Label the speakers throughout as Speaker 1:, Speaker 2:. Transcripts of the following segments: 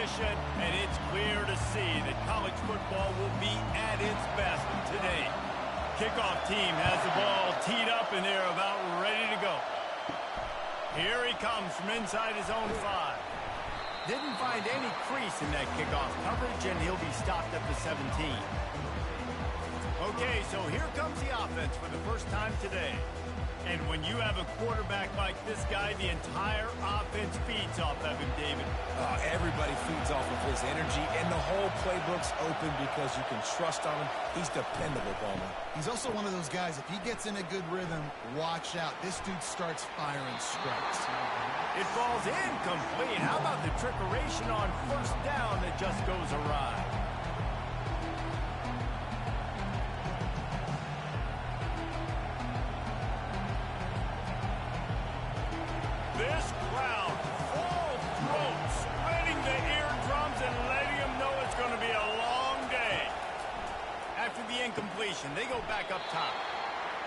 Speaker 1: possession, and it's clear to see that college football will be at its best today. Kickoff team has the ball teed up, and they're about ready to go. Here he comes from inside his own 5. Didn't find any crease in that kickoff coverage, and he'll be stopped at the 17. Okay, so here comes the offense for the first time today. And when you have a quarterback like this guy, the entire offense feeds off of him, David.
Speaker 2: Everybody feeds off of his energy, and the whole playbook's open because you can trust on him. He's dependable, Bowman.
Speaker 3: He's also one of those guys, if he gets in a good rhythm, watch out. This dude starts firing strikes.
Speaker 1: It falls incomplete. How about the trickeration on first down that just goes awry? This crowd, full throat, spreading the eardrums and letting them know it's going to be a long day. After the incompletion, they go back up top.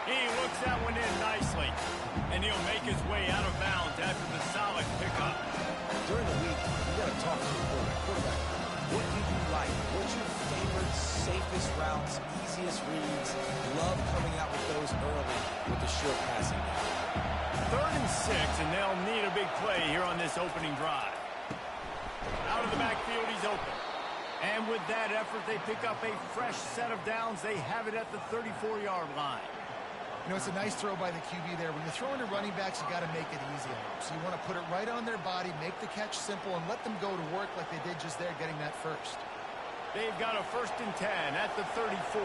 Speaker 1: He looks that one in nicely, and he'll make his way out of bounds after the solid pickup.
Speaker 2: During the week, you got to talk to the quarterback. What do you like? What's your favorite, safest routes, easiest reads? Love coming out with those early with the short passing game.
Speaker 1: 3rd and 6, and they'll need a big play here on this opening drive. Out of the backfield, he's open. And with that effort, they pick up a fresh set of downs. They have it at the 34-yard line.
Speaker 3: You know, it's a nice throw by the QB there. When you're throwing to running backs, you got to make it easy on them. So you want to put it right on their body, make the catch simple, and let them go to work like they did just there, getting that first.
Speaker 1: They've got a 1st and 10 at the 34.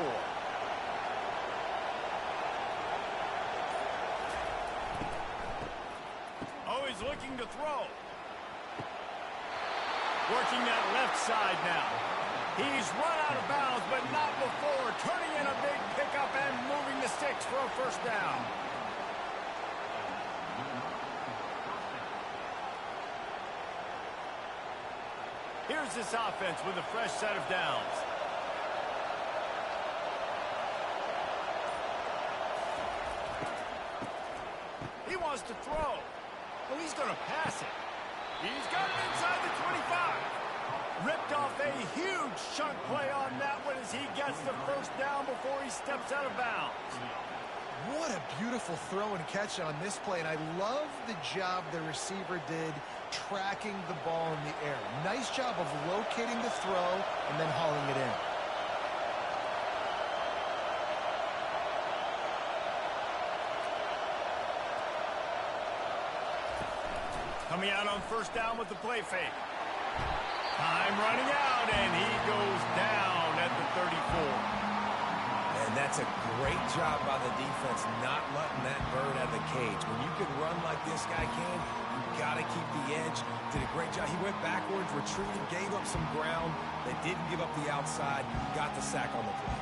Speaker 1: Oh, he's looking to throw. Working that left side now. He's run out of bounds, but not before. Turning in a big pickup and moving the sticks for a first down. Here's this offense with a fresh set of downs. He wants to throw. Well, he's going to pass it. He's got it inside the 25. Ripped off a huge chunk play on that one as he gets the first down before he steps out of bounds.
Speaker 3: What a beautiful throw and catch on this play, and I love the job the receiver did tracking the ball in the air. Nice job of locating the throw and then hauling it in.
Speaker 1: Coming out on first down with the play fake. Time running out, and he goes down at the 34.
Speaker 2: And that's a great job by the defense, not letting that bird out of the cage. When you can run like this guy can, you got to keep the edge. Did a great job. He went backwards, retreated, gave up some ground. They didn't give up the outside. Got the sack on the play.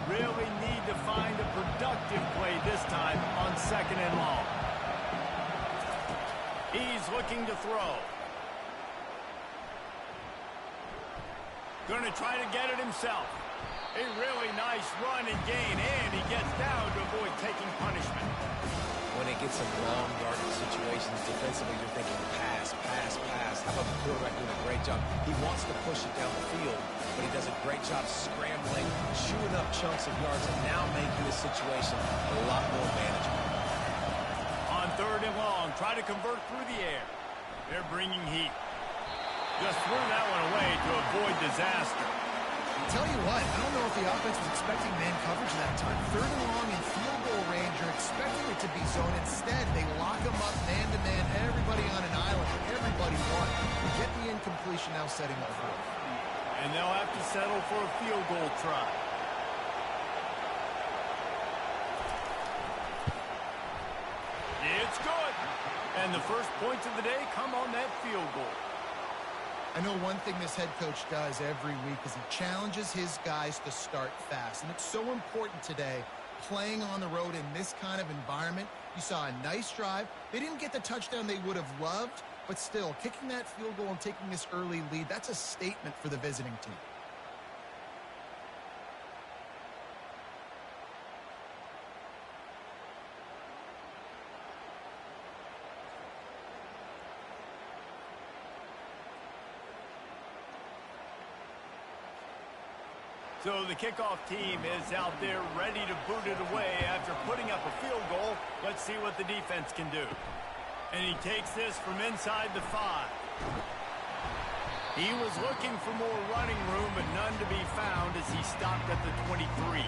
Speaker 1: Really need to find a productive play this time on 2nd and long. He's looking to throw. Going to try to get it himself. A really nice run and gain, and he gets down to avoid taking punishment.
Speaker 2: When it gets in long yardage situations defensively, you're thinking pass, pass, pass. How about the quarterback doing a great job? He wants to push it down the field, but he does a great job scrambling, chewing up chunks of yards, and now making this situation a lot more manageable.
Speaker 1: On 3rd and long, try to convert through the air. They're bringing heat. Just threw that one away to avoid disaster.
Speaker 3: I'll tell you what, I don't know if the offense was expecting man coverage that time. 3rd and long in field goal range, you're expecting it to be zone. Instead, they lock them up man-to-man, everybody on an island, everybody won. You get the incompletion now setting up for it.
Speaker 1: And they'll have to settle for a field goal try. It's good. And the first points of the day come on that field goal.
Speaker 3: I know one thing this head coach does every week is he challenges his guys to start fast. And it's so important today, playing on the road in this kind of environment. You saw a nice drive. They didn't get the touchdown they would have loved, but still, kicking that field goal and taking this early lead, that's a statement for the visiting team.
Speaker 1: So the kickoff team is out there ready to boot it away after putting up a field goal. Let's see what the defense can do. And he takes this from inside the 5. He was looking for more running room, but none to be found as he stopped at the 23.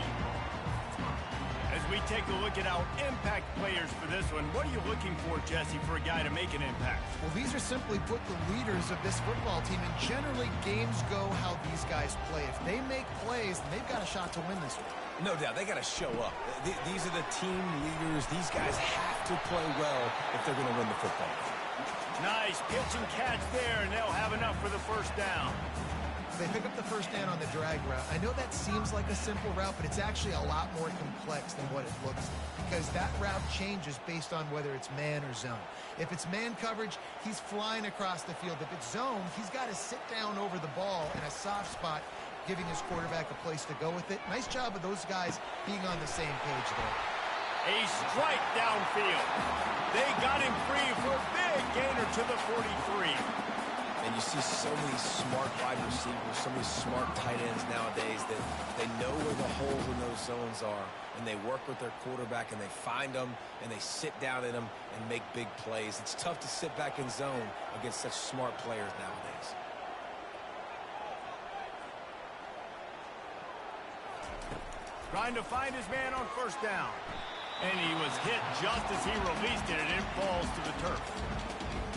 Speaker 1: As we take a look at our impact players for this one, what are you looking for, Jesse, for a guy to make an impact?
Speaker 3: Well, these are simply put the leaders of this football team, and generally games go how these guys play. If they make plays, they've got a shot to win this one.
Speaker 2: No doubt, they got to show up. These are the team leaders. These guys have to play well if they're going to win the football game.
Speaker 1: Nice pitch and catch there, and they'll have enough for the first down.
Speaker 3: They pick up the first down on the drag route. I know that seems like a simple route, but it's actually a lot more complex than what it looks like, because that route changes based on whether it's man or zone. If it's man coverage, he's flying across the field. If it's zone, he's got to sit down over the ball in a soft spot, giving his quarterback a place to go with it. Nice job of those guys being on the same page there.
Speaker 1: A strike downfield. They got him free for a big gainer to the 43.
Speaker 2: And you see so many smart wide receivers, so many smart tight ends nowadays that they know where the holes in those zones are, and they work with their quarterback, and they find them, and they sit down in them and make big plays. It's tough to sit back in zone against such smart players nowadays.
Speaker 1: Trying to find his man on first down. And he was hit just as he released it, and it falls to the turf.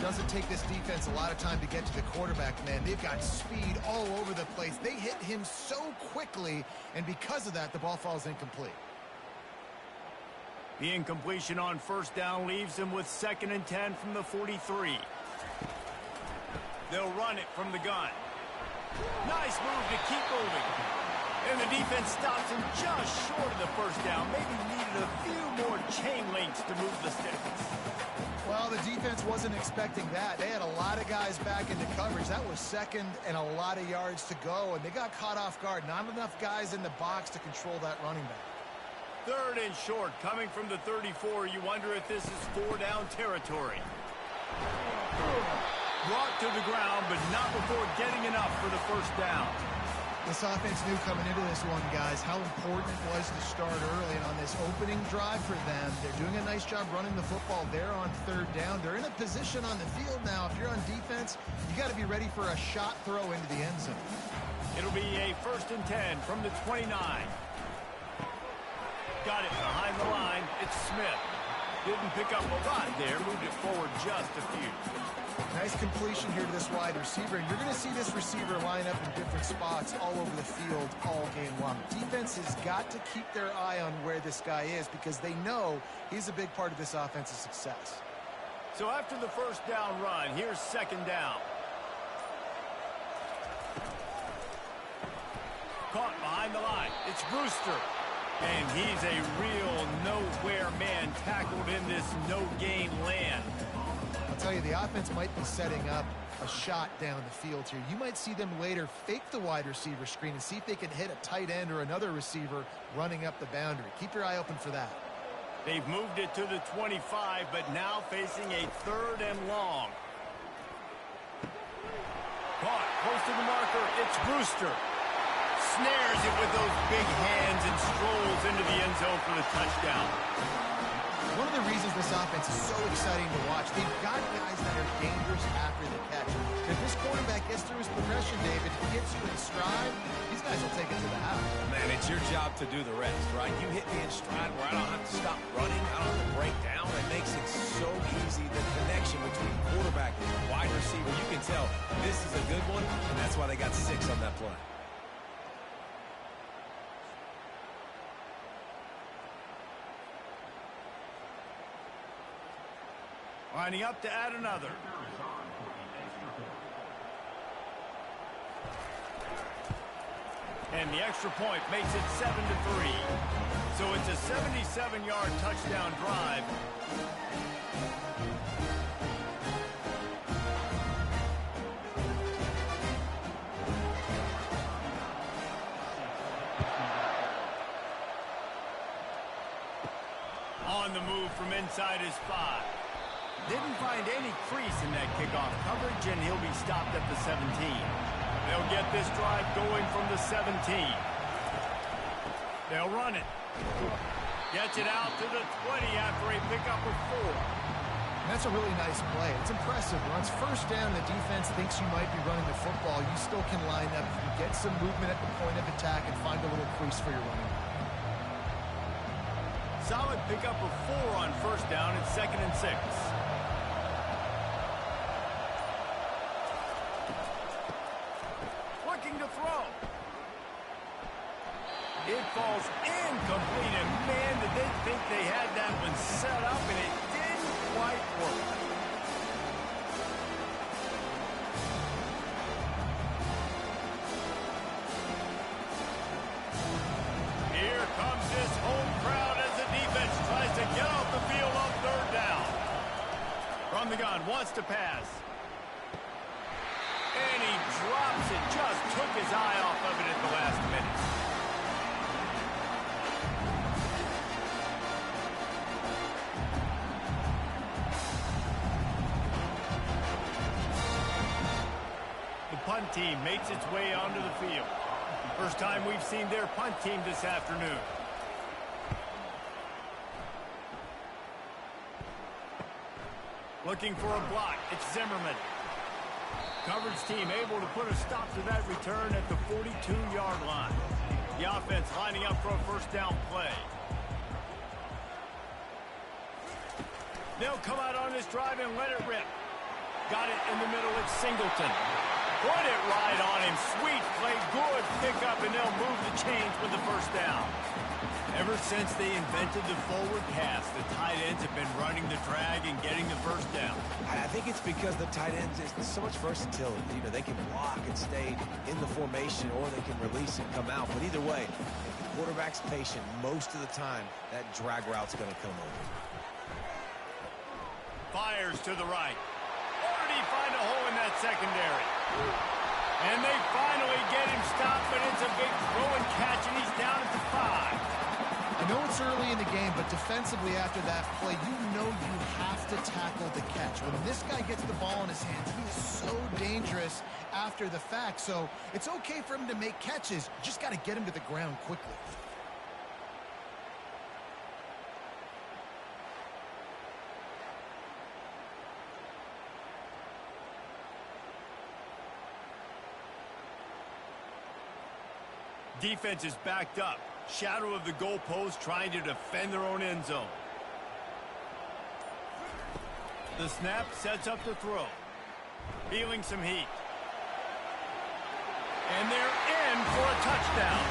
Speaker 3: Doesn't take this defense a lot of time to get to the quarterback, man. They've got speed all over the place. They hit him so quickly, and because of that, the ball falls incomplete.
Speaker 1: The incompletion on first down leaves him with 2nd and 10 from the 43. They'll run it from the gun. Nice move to keep moving. And the defense stops him just short of the first down. Maybe needed a few more chain links to move the sticks.
Speaker 3: Well, the defense wasn't expecting that. They had a lot of guys back into coverage. That was 2nd and a lot of yards to go, and they got caught off guard. Not enough guys in the box to control that running back.
Speaker 1: 3rd and short coming from the 34. You wonder if this is 4-down territory. Brought to the ground, but not before getting enough for the first down.
Speaker 3: This offense knew coming into this one, guys, how important it was to start early. And on this opening drive for them, they're doing a nice job running the football. They're on 3rd down. They're in a position on the field now. If you're on defense, you got to be ready for a shot throw into the end zone.
Speaker 1: It'll be a 1st and 10 from the 29. Got it behind the line. It's Smith. Didn't pick up a lot there. Moved it forward just a few.
Speaker 3: Nice completion here to this wide receiver. And you're going to see this receiver line up in different spots all over the field all game long. Defense has got to keep their eye on where this guy is, because they know he's a big part of this offense's success.
Speaker 1: So after the first down run, here's 2nd down. Caught behind the line. It's Brewster. And he's a real nowhere man tackled in this no-gain land.
Speaker 3: I'll tell you, the offense might be setting up a shot down the field here. You might see them later fake the wide receiver screen and see if they can hit a tight end or another receiver running up the boundary. Keep your eye open for that.
Speaker 1: They've moved it to the 25, but now facing a 3rd and long. Caught close to the marker. It's Brewster. Snares it with those big hands and strolls into the end zone for the touchdown.
Speaker 3: One of the reasons this offense is so exciting to watch, they've got guys that are dangerous after the catch. If this quarterback gets through his progression, David, he gets you in stride, these guys will take it to the house.
Speaker 2: Man, it's your job to do the rest, right? You hit me in stride where I don't have to stop running, I don't have to break down. It makes it so easy, the connection between quarterback and wide receiver. You can tell this is a good one, and that's why they got 6 on that play.
Speaker 1: Lining up to add another. And the extra point makes it 7-3. So it's a 77-yard touchdown drive. On the move from inside his 5. Didn't find any crease in that kickoff coverage, and he'll be stopped at the 17. They'll get this drive going from the 17. They'll run it. Gets it out to the 20 after a pickup of 4.
Speaker 3: And that's a really nice play. It's impressive. When it's first down, the defense thinks you might be running the football. You still can line up. You can get some movement at the point of attack and find a little crease for your running back.
Speaker 1: Solid pickup of 4 on first down and 2nd and 6. Looking to throw. It falls incomplete, and man, did they think they had that one set up, and it didn't quite work. Here comes this home crowd as the defense tries to get off the field on 3rd down. From the gun, wants to pass. And he drops it, just took his eye off of it at the last minute. The punt team makes its way onto the field. First time we've seen their punt team this afternoon. Looking for a block. It's Zimmerman. Coverage team able to put a stop to that return at the 42-yard line. The offense lining up for a first down play. They'll come out on this drive and let it rip. Got it in the middle. It's Singleton. Put it right on him. Sweet play. Good pickup, and they'll move the chains with the first down. Ever since they invented the forward pass, the tight ends have been running the drag and getting the first down.
Speaker 2: I think it's because the tight ends is so much versatility. You know, they can block and stay in the formation, or they can release and come out. But either way, if the quarterback's patient, most of the time, that drag route's going to come over.
Speaker 1: Fires to the right. Or did he find a hole in that secondary? And they finally get him stopped, but it's a big throw and catch, and he's down at the 5.
Speaker 3: I know it's early in the game, but defensively after that play, you know you have to tackle the catch. When this guy gets the ball in his hands, he is so dangerous after the fact. So it's okay for him to make catches. You just got to get him to the ground quickly.
Speaker 1: Defense is backed up. Shadow of the goalpost, trying to defend their own end zone. The snap sets up the throw. Feeling some heat. And they're in for a touchdown.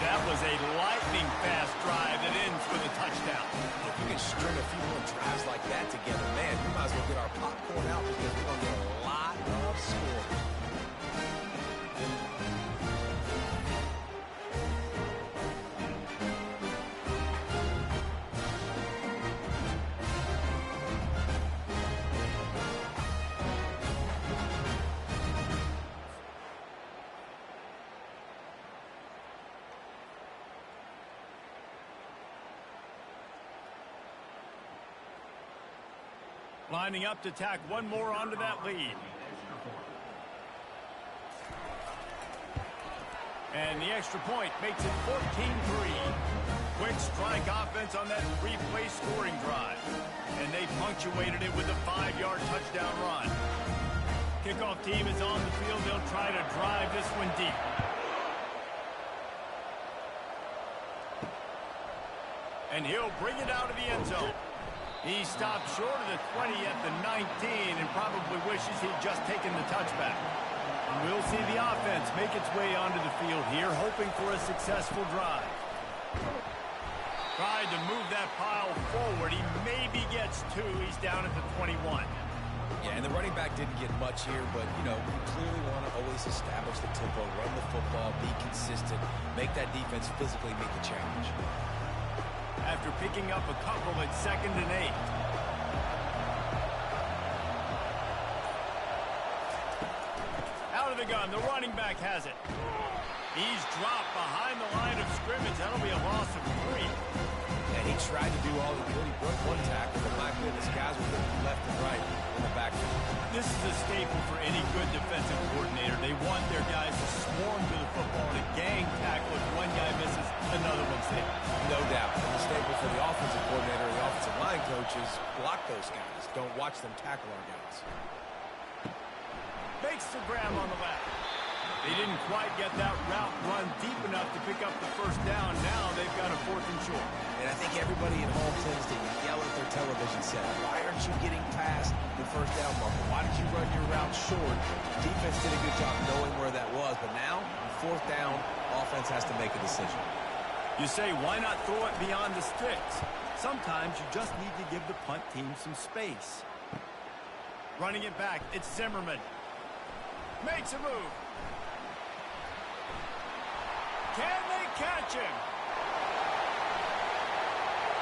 Speaker 1: That was a lightning-fast drive that ends with a touchdown.
Speaker 2: If we can string a few more drives like that together, man, we might as well get our popcorn out because we're going to get a lot of scoring.
Speaker 1: Lining up to tack one more onto that lead. And the extra point makes it 14-3. Quick strike offense on that 3-play scoring drive. And they punctuated it with a 5-yard touchdown run. Kickoff team is on the field. They'll try to drive this one deep. And he'll bring it out of the end zone. He stopped short of the 20 at the 19 and probably wishes he'd just taken the touchback. And we'll see the offense make its way onto the field here, hoping for a successful drive. Tried to move that pile forward. He maybe gets 2. He's down at the 21.
Speaker 2: Yeah, and the running back didn't get much here, but, you know, we clearly want to always establish the tempo, run the football, be consistent, make that defense physically meet the challenge.
Speaker 1: After picking up a couple at 2nd and 8. Out of the gun, the running back has it. He's dropped behind the line of scrimmage. That'll be a loss of 3.
Speaker 2: And he tried to do all he could. He broke one tackle, but my goodness, guys were looking left and right in the backfield.
Speaker 1: This is a staple for any good defensive coordinator. They want their guys to swarm to the football and a gang tackle. If one guy misses, another one's there.
Speaker 2: No doubt. And the staple for the offensive coordinator and the offensive line coach is block those guys. Don't watch them tackle our guys.
Speaker 1: Makes the grab on the left. They didn't quite get that route run deep enough to pick up the first down. Now they've got a 4th and short.
Speaker 2: And I think everybody at home tends to yell at their television set, why aren't you getting past the first down marker? Why did you run your route short? Defense did a good job knowing where that was, but now, 4th down, offense has to make a decision.
Speaker 1: You say, why not throw it beyond the sticks? Sometimes you just need to give the punt team some space. Running it back, it's Zimmerman. Makes a move. Can they catch him?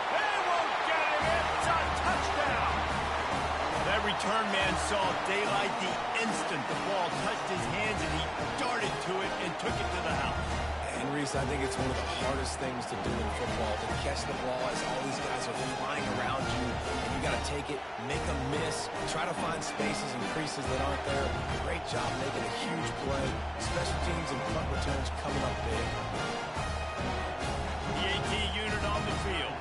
Speaker 1: They won't get him. It's a touchdown. That return man saw daylight the instant the ball touched his hands, and he darted to it and took it to the house.
Speaker 2: And Reese, I think it's one of the hardest things to do in football, to catch the ball as all these guys are flying around you, and you got to take it, make a miss, try to find spaces and creases that aren't there. Great job making a huge play. Special teams and punt returns coming up big.
Speaker 1: The AT unit on the field.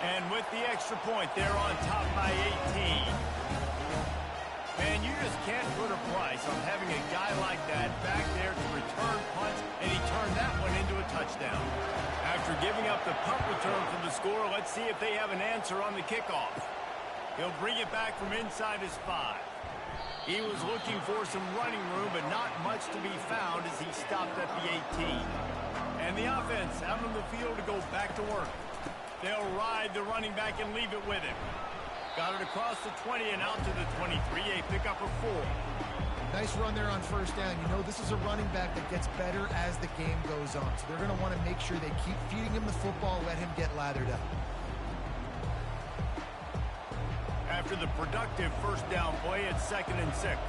Speaker 1: And with the extra point, they're on top by 18. Man, you just can't put a price on having a guy like that back there to return punts, and he turned that one into a touchdown. After giving up the punt return for the score, let's see if they have an answer on the kickoff. He'll bring it back from inside his 5. He was looking for some running room, but not much to be found as he stopped at the 18. And the offense out on the field to go back to work. They'll ride the running back and leave it with him. Got it across the 20 and out to the 23, a pickup of 4.
Speaker 3: Nice run there on first down. You know, this is a running back that gets better as the game goes on. So they're going to want to make sure they keep feeding him the football, let him get lathered up.
Speaker 1: After the productive first down play, it's 2nd and 6.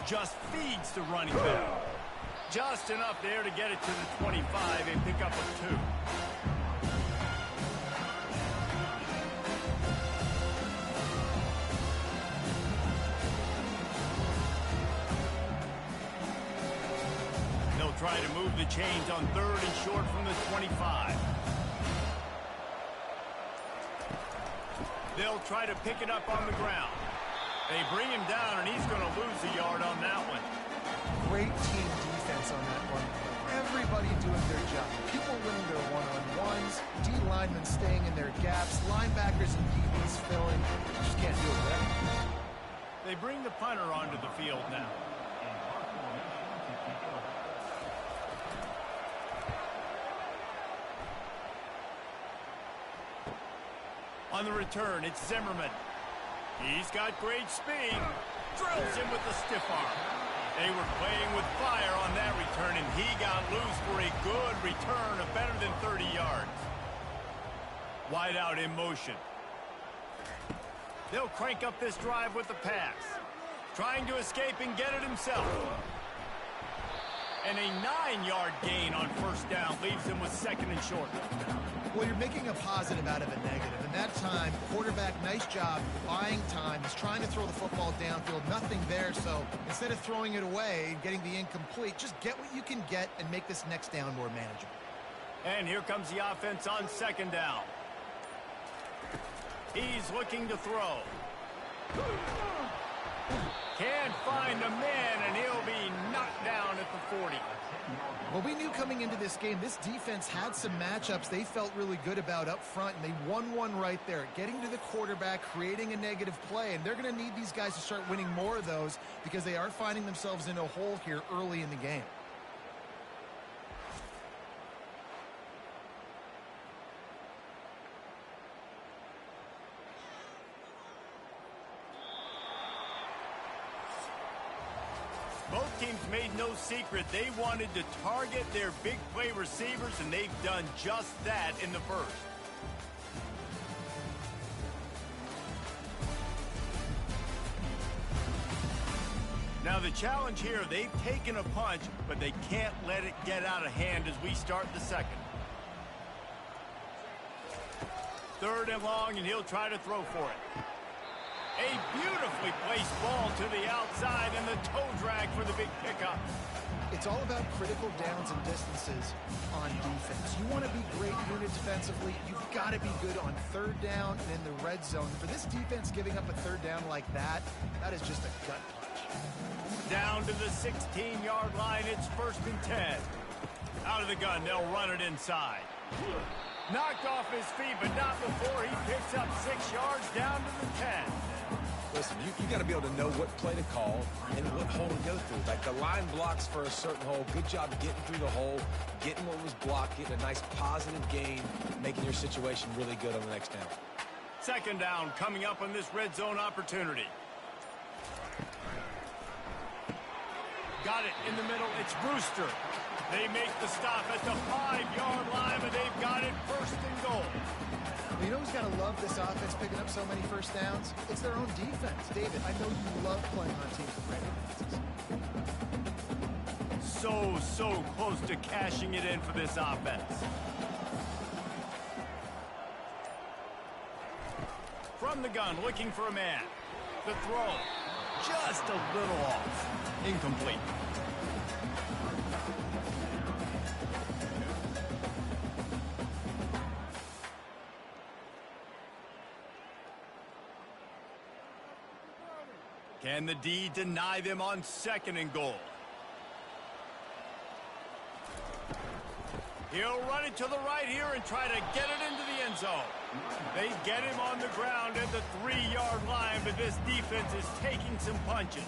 Speaker 1: Just feeds the running back. Just enough there to get it to the 25, a pickup of 2. They'll try to move the chains on 3rd and short from the 25. They'll try to pick it up on the ground. They bring him down, and he's going to lose a yard on that one.
Speaker 3: Great team defense on that one. Everybody doing their job. People winning their one-on-ones, D linemen staying in their gaps, linebackers and DBs filling. You just can't do it better.
Speaker 1: They bring the punter onto the field now. On the return, it's Zimmerman. He's got great speed. Drills him with the stiff arm. They were playing with fire on that return, and he got loose for a good return of better than 30 yards. Wide out in motion. They'll crank up this drive with the pass. Trying to escape and get it himself. And a 9-yard gain on first down leaves him with 2nd and short.
Speaker 3: Well, you're making a positive out of a negative. And that time, quarterback, nice job buying time. He's trying to throw the football downfield. Nothing there, so instead of throwing it away and getting the incomplete, just get what you can get and make this next down more manageable.
Speaker 1: And here comes the offense on 2nd down. He's looking to throw. Can't find a man, and he'll be knocked down at the 40.
Speaker 3: Well, we knew coming into this game, this defense had some matchups they felt really good about up front, and they won one right there, getting to the quarterback, creating a negative play, and they're going to need these guys to start winning more of those because they are finding themselves in a hole here early in the game.
Speaker 1: Both teams made no secret they wanted to target their big play receivers, and they've done just that in the first. Now the challenge here, they've taken a punch, but they can't let it get out of hand as we start the second. 3rd and long, and he'll try to throw for it. A beautifully placed ball to the outside, and the toe drag for the big pickup.
Speaker 3: It's all about critical downs and distances on defense. You want to be great unit defensively. You've got to be good on 3rd down and in the red zone. For this defense giving up a 3rd down like that, that is just a gut punch.
Speaker 1: Down to the 16-yard line, it's 1st and 10. Out of the gun, they'll run it inside. Knocked off his feet, but not before he picks up 6 yards down to the 10.
Speaker 2: Listen, you got to be able to know what play to call and what hole to go through. Like the line blocks for a certain hole. Good job getting through the hole, getting what was blocked, getting a nice positive gain, making your situation really good on the next down.
Speaker 1: 2nd down coming up on this red zone opportunity. Got it in the middle. It's Brewster. They make the stop at the 5-yard line, but they've got it 1st and goal.
Speaker 3: You know who's got to love this offense picking up so many 1st downs? It's their own defense. David, I know you love playing on teams with great defenses.
Speaker 1: So close to cashing it in for this offense. From the gun, looking for a man. The throw, just a little off. Incomplete. Can the D deny them on 2nd and goal? He'll run it to the right here and try to get it into the end zone. They get him on the ground at the 3-yard line, but this defense is taking some punches.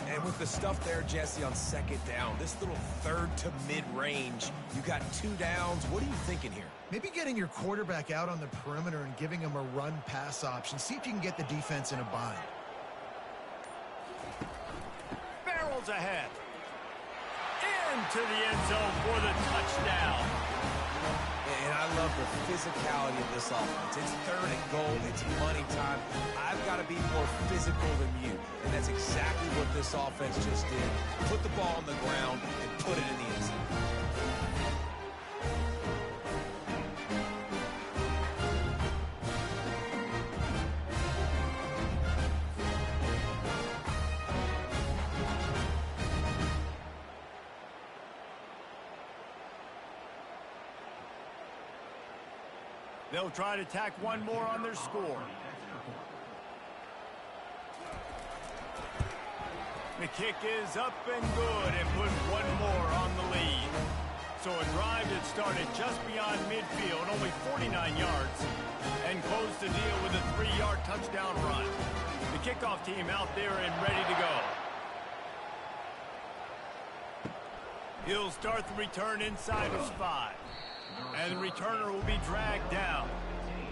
Speaker 2: And with the stuff there, Jesse, on 2nd down, this little 3rd to mid-range, you got 2 downs. What are you thinking here?
Speaker 3: Maybe getting your quarterback out on the perimeter and giving him a run-pass option. See if you can get the defense in a bind.
Speaker 1: Barrels ahead. Into the end zone for the touchdown.
Speaker 2: And I love the physicality of this offense. It's 3rd and goal. It's money time. I've got to be more physical than you. And that's exactly what this offense just did. Put the ball on the ground and put it in the end zone.
Speaker 1: They'll try to tack one more on their score. The kick is up and good and put one more on the lead. So a drive that started just beyond midfield, only 49 yards, and closed the deal with a 3-yard touchdown run. The kickoff team out there and ready to go. He'll start the return inside his 5. And the returner will be dragged down.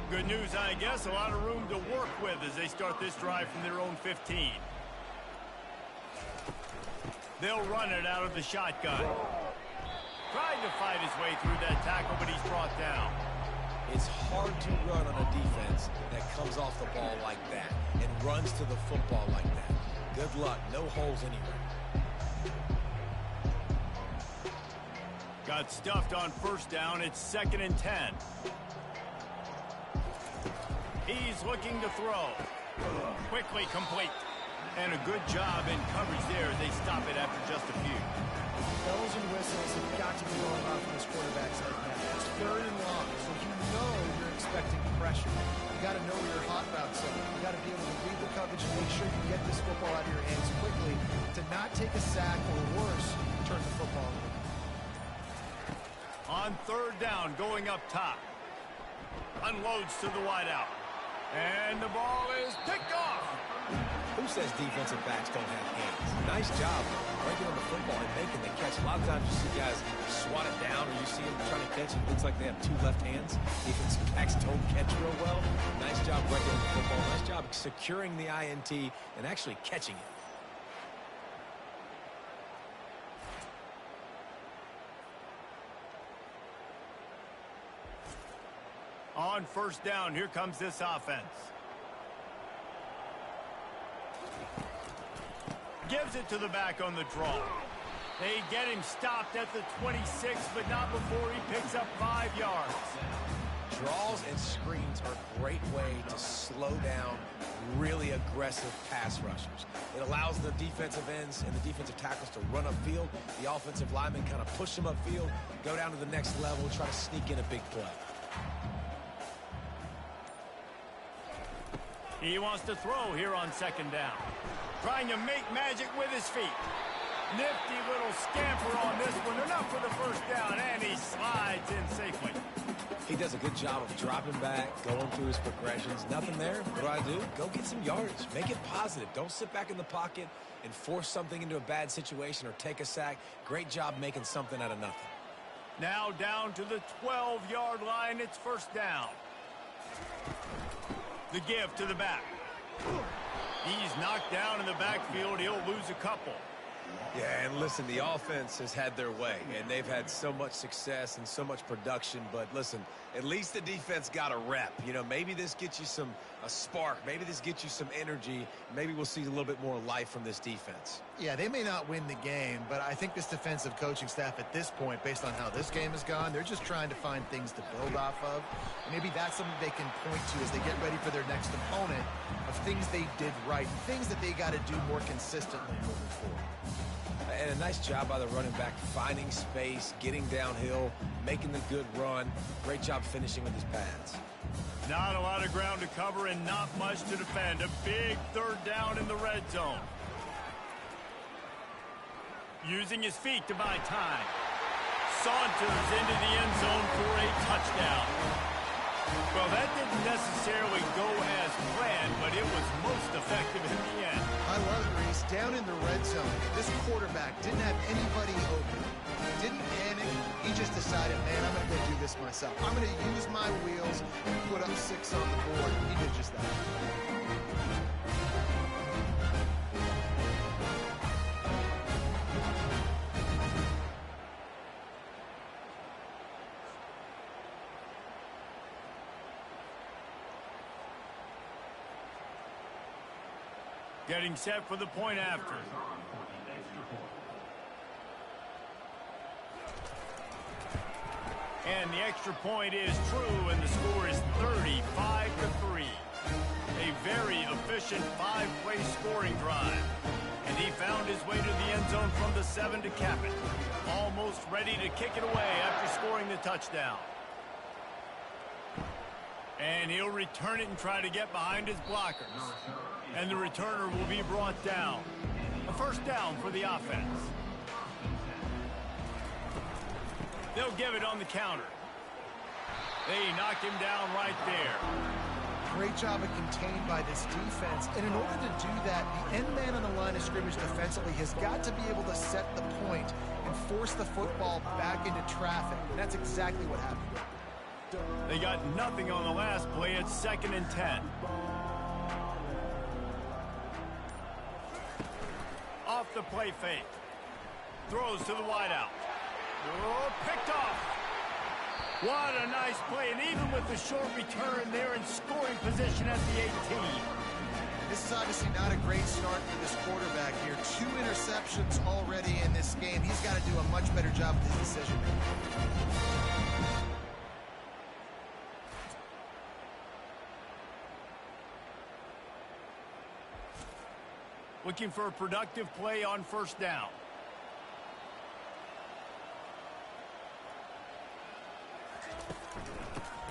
Speaker 1: Good news, I guess, a lot of room to work with as they start this drive from their own 15. They'll run it out of the shotgun. Tried to fight his way through that tackle, but he's brought down.
Speaker 2: It's hard to run on a defense that comes off the ball like that and runs to the football like that. Good luck. No holes anywhere.
Speaker 1: Got stuffed on 1st down. It's 2nd and 10. He's looking to throw. Quickly complete. And a good job in coverage there as they stop it after just a few.
Speaker 3: Bells and whistles have got to be going off on this quarterback's head now. It's 3rd and long, so you know you're expecting pressure. You got to know where your hot routes are. You got to be able to read the coverage and make sure you get this football out of your hands quickly to not take a sack or worse, turn the football over.
Speaker 1: On 3rd down, going up top. Unloads to the wideout. And the ball is picked off.
Speaker 2: Who says defensive backs don't have hands? Nice job breaking on the football and making the catch. A lot of times you see guys swat it down or you see them trying to catch it. It looks like they have 2 left hands. Defensive backs don't catch real well. Nice job breaking on the football. Nice job securing the INT and actually catching it.
Speaker 1: On 1st down, here comes this offense. gives it to the back on the draw. They get him stopped at the 26, but not before he picks up 5 yards.
Speaker 2: Draws and screens are a great way to slow down really aggressive pass rushers. It allows the defensive ends and the defensive tackles to run upfield. The offensive linemen kind of push them upfield, go down to the next level, try to sneak in a big play.
Speaker 1: He wants to throw here on 2nd down. Trying to make magic with his feet. Nifty little scamper on this one. Enough for the 1st down, and he slides in safely.
Speaker 2: He does a good job of dropping back, going through his progressions. Nothing there. What do? Go get some yardage. Make it positive. Don't sit back in the pocket and force something into a bad situation or take a sack. Great job making something out of nothing.
Speaker 1: Now down to the 12-yard line. It's 1st down. The give to the back. He's knocked down in the backfield. He'll lose a couple.
Speaker 2: Yeah, and listen, the offense has had their way, and they've had so much success and so much production. But listen, at least the defense got a rep. You know, maybe this gets you a spark. Maybe this gets you some energy. Maybe we'll see a little bit more life from this defense.
Speaker 3: Yeah, they may not win the game, but I think this defensive coaching staff at this point, based on how this game has gone, they're just trying to find things to build off of. Maybe that's something they can point to as they get ready for their next opponent, of things they did right, things that they got to do more consistently moving forward.
Speaker 2: And a nice job by the running back, finding space, getting downhill, making the good run. Great job finishing with his pads.
Speaker 1: Not a lot of ground to cover and not much to defend. A big 3rd down in the red zone. Using his feet to buy time. Saunters into the end zone for a touchdown. Well, that didn't necessarily go as planned, but it was most effective in the end.
Speaker 3: I love it, Reese. Down in the red zone, this quarterback didn't have anybody open. Didn't panic. He just decided, man, I'm going to go do this myself. I'm going to use my wheels and put up 6 on the board. He did just that.
Speaker 1: Getting set for the point after. And the extra point is true, and the score is 35-3. A very efficient 5-play scoring drive. And he found his way to the end zone from the 7 to cap it. Almost ready to kick it away after scoring the touchdown. And he'll return it and try to get behind his blockers. And the returner will be brought down. A 1st down for the offense. They'll give it on the counter. They knock him down right there.
Speaker 3: Great job of contained by this defense. And in order to do that, the end man on the line of scrimmage defensively has got to be able to set the point and force the football back into traffic. And that's exactly what happened.
Speaker 1: They got nothing on the last play. It's 2nd and 10. Off the play fake. Throws to the wideout. Oh, picked off. What a nice play. And even with the short return, they're in scoring position at the 18.
Speaker 3: This is obviously not a great start for this quarterback here. 2 interceptions already in this game. He's got to do a much better job with his decision making.
Speaker 1: Looking for a productive play on 1st down.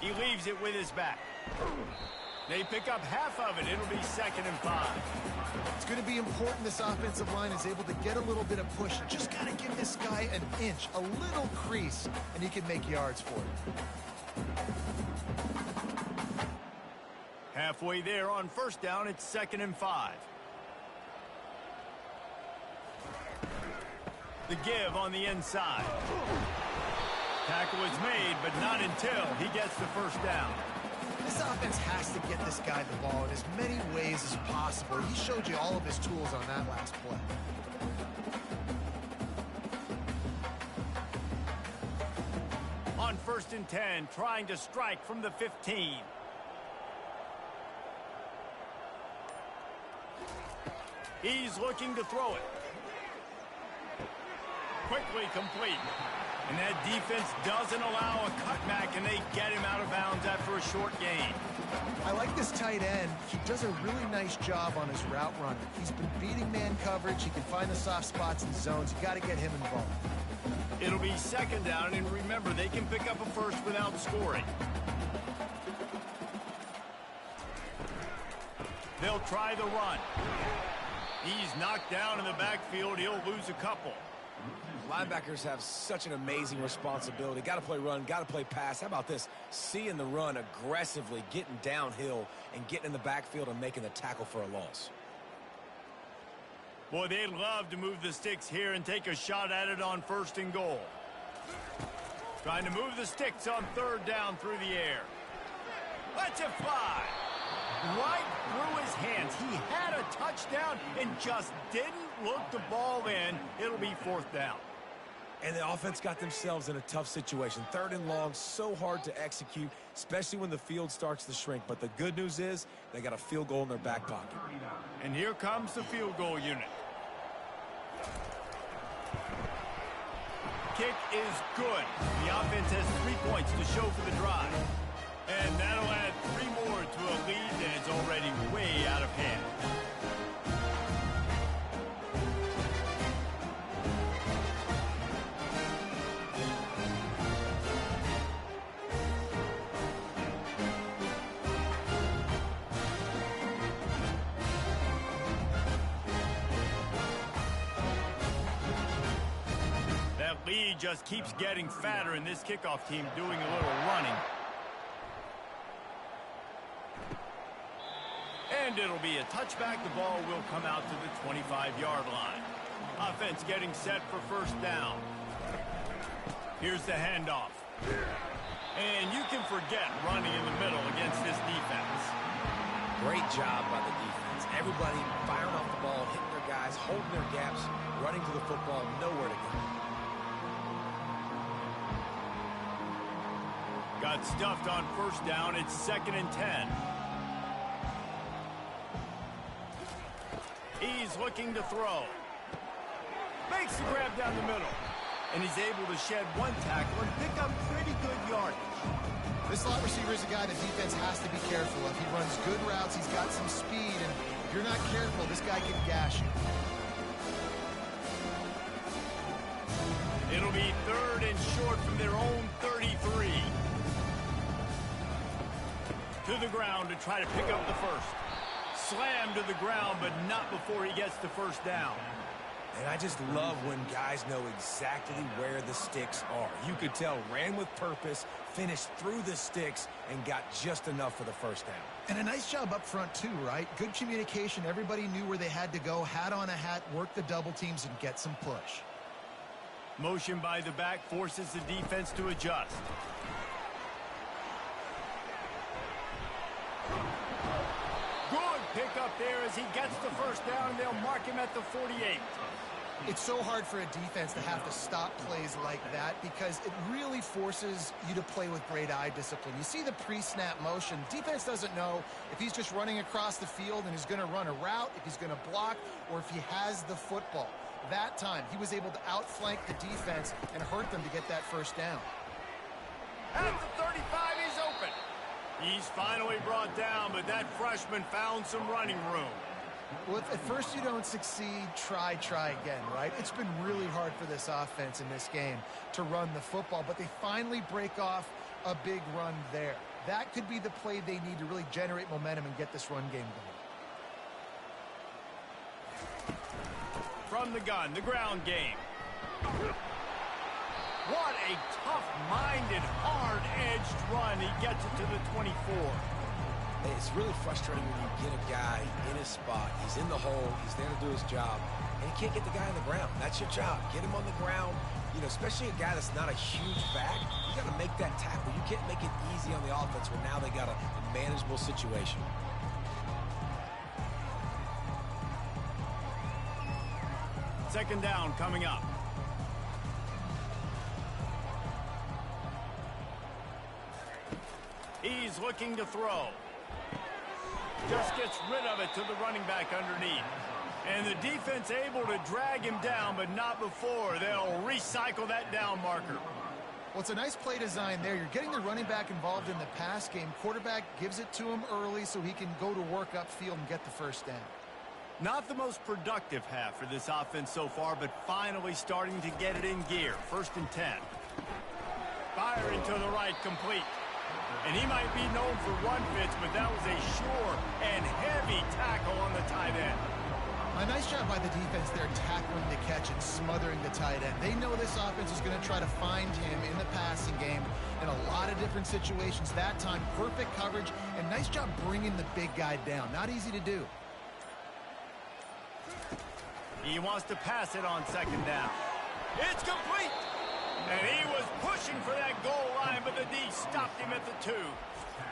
Speaker 1: He leaves it with his back. They pick up half of it. It'll be 2nd and 5.
Speaker 3: It's going to be important this offensive line is able to get a little bit of push. You just got to give this guy an inch, a little crease, and he can make yards for it.
Speaker 1: Halfway there on 1st down, it's 2nd and 5. The give on the inside. Tackle is made, but not until he gets the 1st down.
Speaker 3: This offense has to get this guy the ball in as many ways as possible. He showed you all of his tools on that last play.
Speaker 1: On 1st and 10, trying to strike from the 15. He's looking to throw it. Quickly complete. And that defense doesn't allow a cutback, and they get him out of bounds after a short gain.
Speaker 3: I like this tight end. He does a really nice job on his route running. He's been beating man coverage. He can find the soft spots and zones. You got to get him involved.
Speaker 1: It'll be second down, and remember, they can pick up a first without scoring. They'll try the run. He's knocked down in the backfield. He'll lose a couple.
Speaker 2: Linebackers have such an amazing responsibility. Got to play run, got to play pass. How about this? Seeing the run aggressively, getting downhill, and getting in the backfield and making the tackle for a loss.
Speaker 1: Boy, they'd love to move the sticks here and take a shot at it on 1st and goal. Trying to move the sticks on 3rd down through the air. Let's it fly. Right through his hands. He had a touchdown and just didn't look the ball in. It'll be 4th down.
Speaker 2: And the offense got themselves in a tough situation. 3rd and long, so hard to execute, especially when the field starts to shrink. But the good news is they got a field goal in their back pocket.
Speaker 1: And here comes the field goal unit. Kick is good. The offense has 3 points to show for the drive. And that'll add 3 more to a lead that is already way out of hand. That lead just keeps getting fatter, and this kickoff team doing a little running. And it'll be a touchback. The ball will come out to the 25-yard line. Offense getting set for 1st down. Here's the handoff. And you can forget running in the middle against this defense.
Speaker 2: Great job by the defense. Everybody firing off the ball, hitting their guys, holding their gaps, running to the football, nowhere to go.
Speaker 1: Got stuffed on 1st down. It's 2nd and 10. He's looking to throw. Makes the grab down the middle. And he's able to shed 1 tackle and pick up pretty good yardage.
Speaker 3: This slot receiver is a guy the defense has to be careful of. He runs good routes. He's got some speed. And if you're not careful, this guy can gash you.
Speaker 1: It'll be 3rd and short from their own 33. To the ground to try to pick up the first. Slammed to the ground, but not before he gets to 1st down.
Speaker 2: And I just love when guys know exactly where the sticks are. You could tell, ran with purpose, finished through the sticks, and got just enough for the 1st down.
Speaker 3: And a nice job up front, too, right? Good communication. Everybody knew where they had to go. Hat on a hat, work the double teams, and get some push.
Speaker 1: Motion by the back forces the defense to adjust. Good pick up there as he gets the 1st down. They'll mark him at the 48.
Speaker 3: It's so hard for a defense to have to stop plays like that because it really forces you to play with great eye discipline. You see the pre-snap motion. Defense doesn't know if he's just running across the field and is going to run a route, if he's going to block, or if he has the football. That time, he was able to outflank the defense and hurt them to get that 1st down.
Speaker 1: At the 35, he's open. He's finally brought down, but that freshman found some running room.
Speaker 3: Well, if at first you don't succeed, try again, right? It's been really hard for this offense in this game to run the football, but they finally break off a big run there. That could be the play they need to really generate momentum and get this run game going.
Speaker 1: From the gun, the ground game. What a tough-minded, hard-edged run. He gets it to the 24.
Speaker 2: It's really frustrating when you get a guy in his spot. He's in the hole. He's there to do his job. And you can't get the guy on the ground. That's your job. Get him on the ground. You know, especially a guy that's not a huge back. You got to make that tackle. You can't make it easy on the offense when now they got a manageable situation.
Speaker 1: Second down coming up. He's looking to throw. Just gets rid of it to the running back underneath. And the defense able to drag him down, but not before. They'll recycle that down marker.
Speaker 3: Well, it's a nice play design there. You're getting the running back involved in the pass game. Quarterback gives it to him early so he can go to work upfield and get the first down.
Speaker 1: Not the most productive half for this offense so far, but finally starting to get it in gear. 1st and 10. Firing to the right, complete. And he might be known for run fits, but that was a sure and heavy tackle on the tight end.
Speaker 3: A nice job by the defense there, tackling the catch and smothering the tight end. They know this offense is going to try to find him in the passing game in a lot of different situations. That time, perfect coverage, and nice job bringing the big guy down. Not easy to do.
Speaker 1: He wants to pass it on 2nd down. It's complete! And he was pushing for that goal line, but the D stopped him at the 2.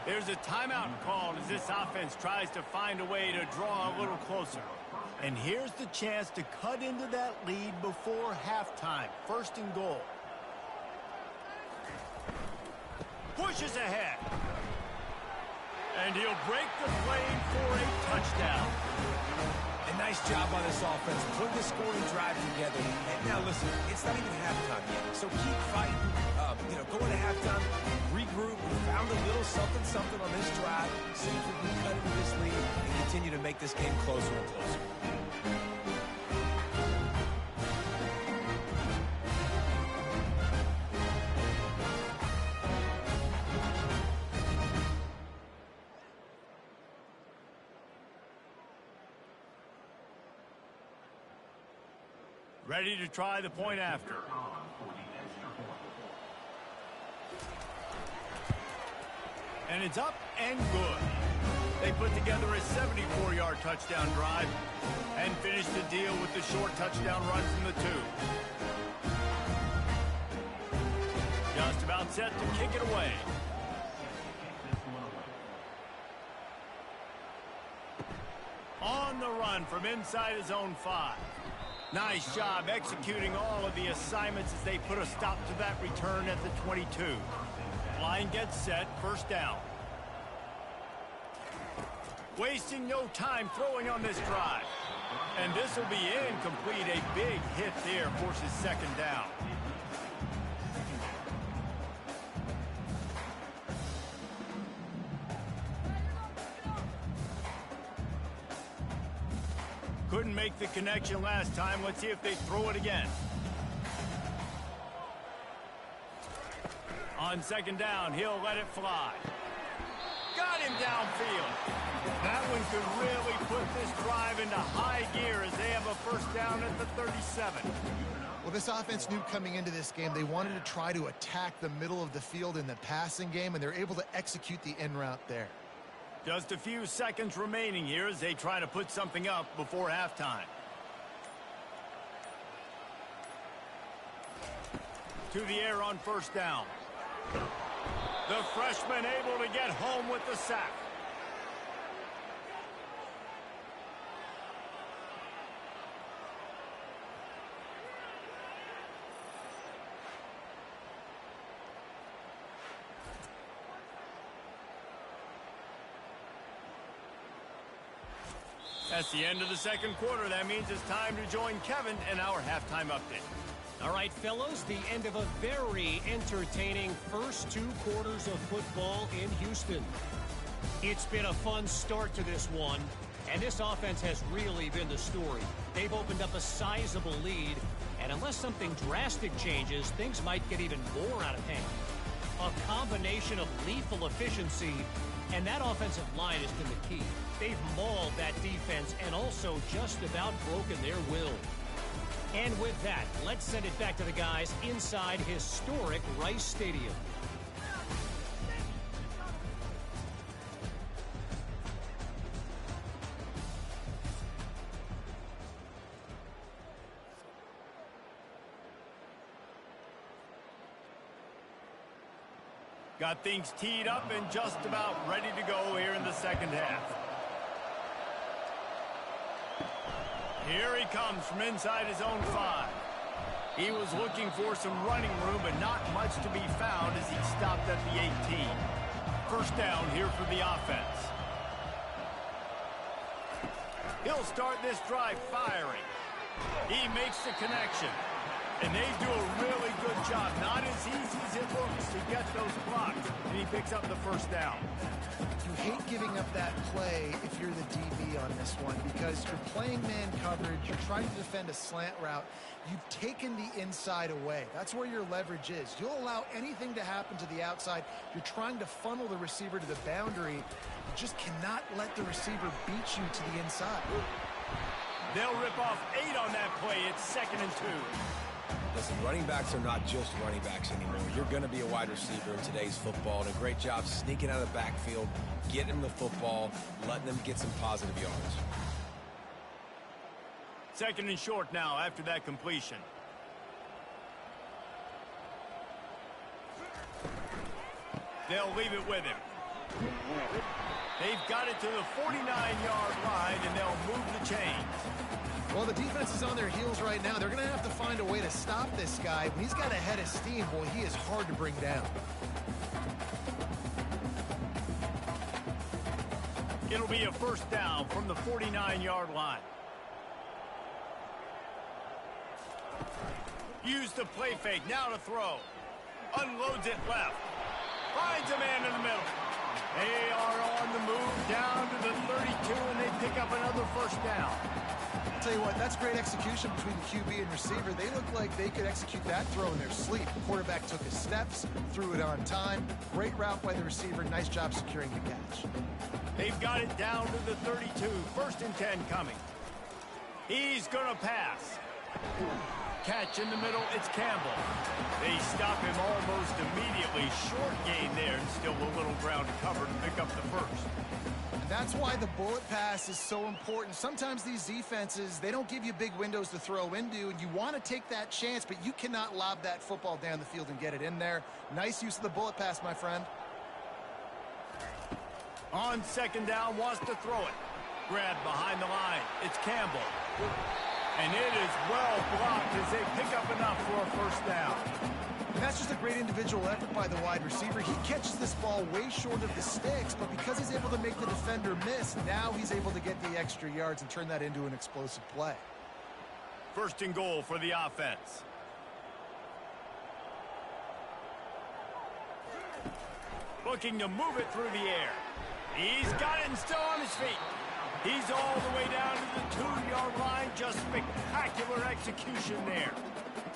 Speaker 1: There's a timeout called as this offense tries to find a way to draw a little closer. And here's the chance to cut into that lead before halftime. 1st and goal. Pushes ahead. And he'll break the plane for a touchdown.
Speaker 2: A nice job on this offense, putting the scoring drive together. And now listen, it's not even halftime yet, so keep fighting. Going to halftime, regroup. We found a little something on this drive. See if we can cut into this lead and continue to make this game closer and closer.
Speaker 1: Ready to try the point after. And it's up and good. They put together a 74-yard touchdown drive and finish the deal with the short touchdown run from the 2. Just about set to kick it away. On the run from inside his own 5. Nice job executing all of the assignments as they put a stop to that return at the 22. Line gets set, 1st down. Wasting no time throwing on this drive. And this will be incomplete. A big hit there forces 2nd down. Couldn't make the connection last time. Let's see if they throw it again. On 2nd down, he'll let it fly. Got him downfield. That one could really put this drive into high gear as they have a 1st down at the 37.
Speaker 3: Well, this offense knew coming into this game they wanted to try to attack the middle of the field in the passing game, and they're able to execute the en route there.
Speaker 1: Just a few seconds remaining here as they try to put something up before halftime. To the air on 1st down. The freshman able to get home with the sack. That's the end of the 2nd quarter. That means it's time to join Kevin in our halftime update.
Speaker 4: All right, fellows, the end of a very entertaining first 2 quarters of football in Houston. It's been a fun start to this one, and this offense has really been the story. They've opened up a sizable lead, and unless something drastic changes, things might get even more out of hand. A combination of lethal efficiency, and that offensive line has been the key. They've mauled that defense and also just about broken their will. And with that, let's send it back to the guys inside historic Rice Stadium.
Speaker 1: Got things teed up and just about ready to go here in the 2nd half. Here he comes from inside his own 5. He was looking for some running room, but not much to be found as he stopped at the 18. 1st down here for the offense. He'll start this drive firing. He makes the connection. And they do a really good job. Not as easy as it looks to get those blocks. And he picks up the first down.
Speaker 3: You hate giving up that play if you're the DB on this one because you're playing man coverage, you're trying to defend a slant route. You've taken the inside away. That's where your leverage is. You'll allow anything to happen to the outside. You're trying to funnel the receiver to the boundary. You just cannot let the receiver beat you to the inside.
Speaker 1: They'll rip off 8 on that play. It's 2nd and 2.
Speaker 2: Listen, running backs are not just running backs anymore. You're going to be a wide receiver in today's football, and a great job sneaking out of the backfield, getting them the football, letting them get some positive yards.
Speaker 1: 2nd and short now after that completion. They'll leave it with him. They've got it to the 49-yard line, and they'll move the chains.
Speaker 3: Well, the defense is on their heels right now. They're going to have to find a way to stop this guy. When he's got a head of steam, boy, he is hard to bring down.
Speaker 1: It'll be a first down from the 49-yard line. Use the play fake. Now to throw. Unloads it left. Finds a man in the middle. They are on the move down to the 32, and they pick up another first down.
Speaker 3: I'll tell you what, that's great execution between the QB and receiver. They look like they could execute that throw in their sleep. The quarterback took his steps, threw it on time. Great route by the receiver. Nice job securing the catch.
Speaker 1: They've got it down to the 32. 1st and 10 coming. He's going to pass. Catch in the middle, it's Campbell. They stop him almost immediately. Short gain there, and still a little ground to cover to pick up the first.
Speaker 3: That's why the bullet pass is so important. Sometimes these defenses, they don't give you big windows to throw into, and you want to take that chance, but you cannot lob that football down the field and get it in there. Nice use of the bullet pass, my friend.
Speaker 1: On 2nd down, wants to throw it. Grabbed behind the line. It's Campbell. And it is well blocked as they pick up enough for a first down.
Speaker 3: And that's just a great individual effort by the wide receiver. He catches this ball way short of the sticks, but because he's able to make the defender miss, now he's able to get the extra yards and turn that into an explosive play.
Speaker 1: 1st and goal for the offense. Looking to move it through the air. He's got it and still on his feet. He's all the way down to the 2-yard line. Just spectacular execution there.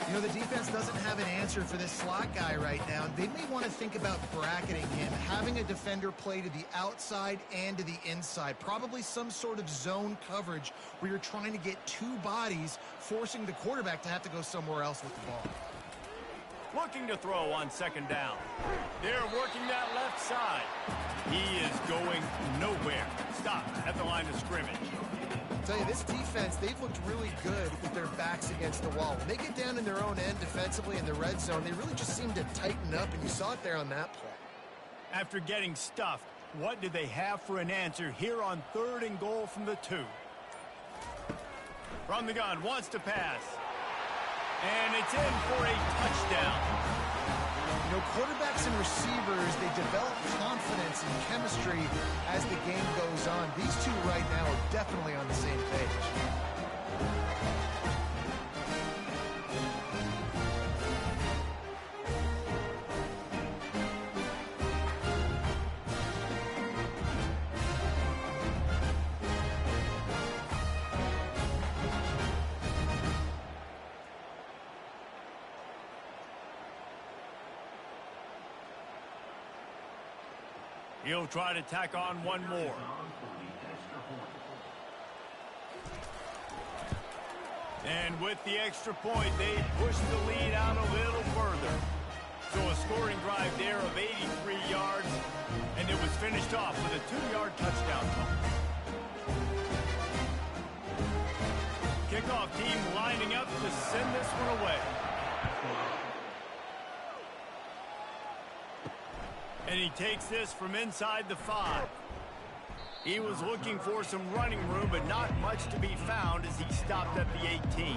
Speaker 3: You know, the defense doesn't have an answer for this slot guy right now. They may want to think about bracketing him, having a defender play to the outside and to the inside. Probably some sort of zone coverage where you're trying to get 2 bodies, forcing the quarterback to have to go somewhere else with the ball.
Speaker 1: Looking to throw on 2nd down. They're working that left side. He is going nowhere. Stop at the line of scrimmage.
Speaker 3: I'll tell you, this defense, they've looked really good with their backs against the wall. When they get down in their own end defensively in the red zone, they really just seem to tighten up, and you saw it there on that play.
Speaker 1: After getting stuffed, what do they have for an answer here on 3rd and goal from the 2? From the gun, wants to pass. And it's in for a touchdown.
Speaker 3: You know, quarterbacks and receivers, they develop confidence and chemistry as the game goes on. These two right now are definitely on the same page.
Speaker 1: He'll try to tack on one more. And with the extra point, they push the lead out a little further. So a scoring drive there of 83 yards, and it was finished off with a 2-yard touchdown. Kickoff team lining up to send this one away. And he takes this from inside the 5. He was looking for some running room, but not much to be found as he stopped at the 18.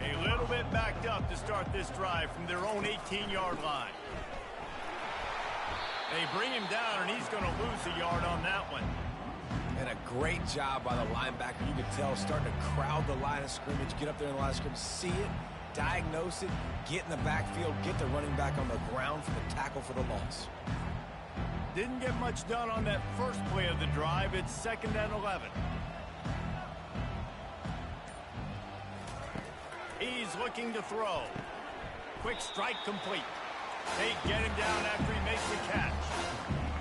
Speaker 1: A little bit backed up to start this drive from their own 18-yard line. They bring him down, and he's going to lose a yard on that one.
Speaker 2: And a great job by the linebacker. You could tell starting to crowd the line of scrimmage, get up there in the line of scrimmage, see it, diagnose it, get in the backfield, get the running back on the ground for the tackle for the loss.
Speaker 1: Didn't get much done on that first play of the drive. It's 2nd and 11. He's looking to throw. Quick strike complete. They get him down after he makes the catch.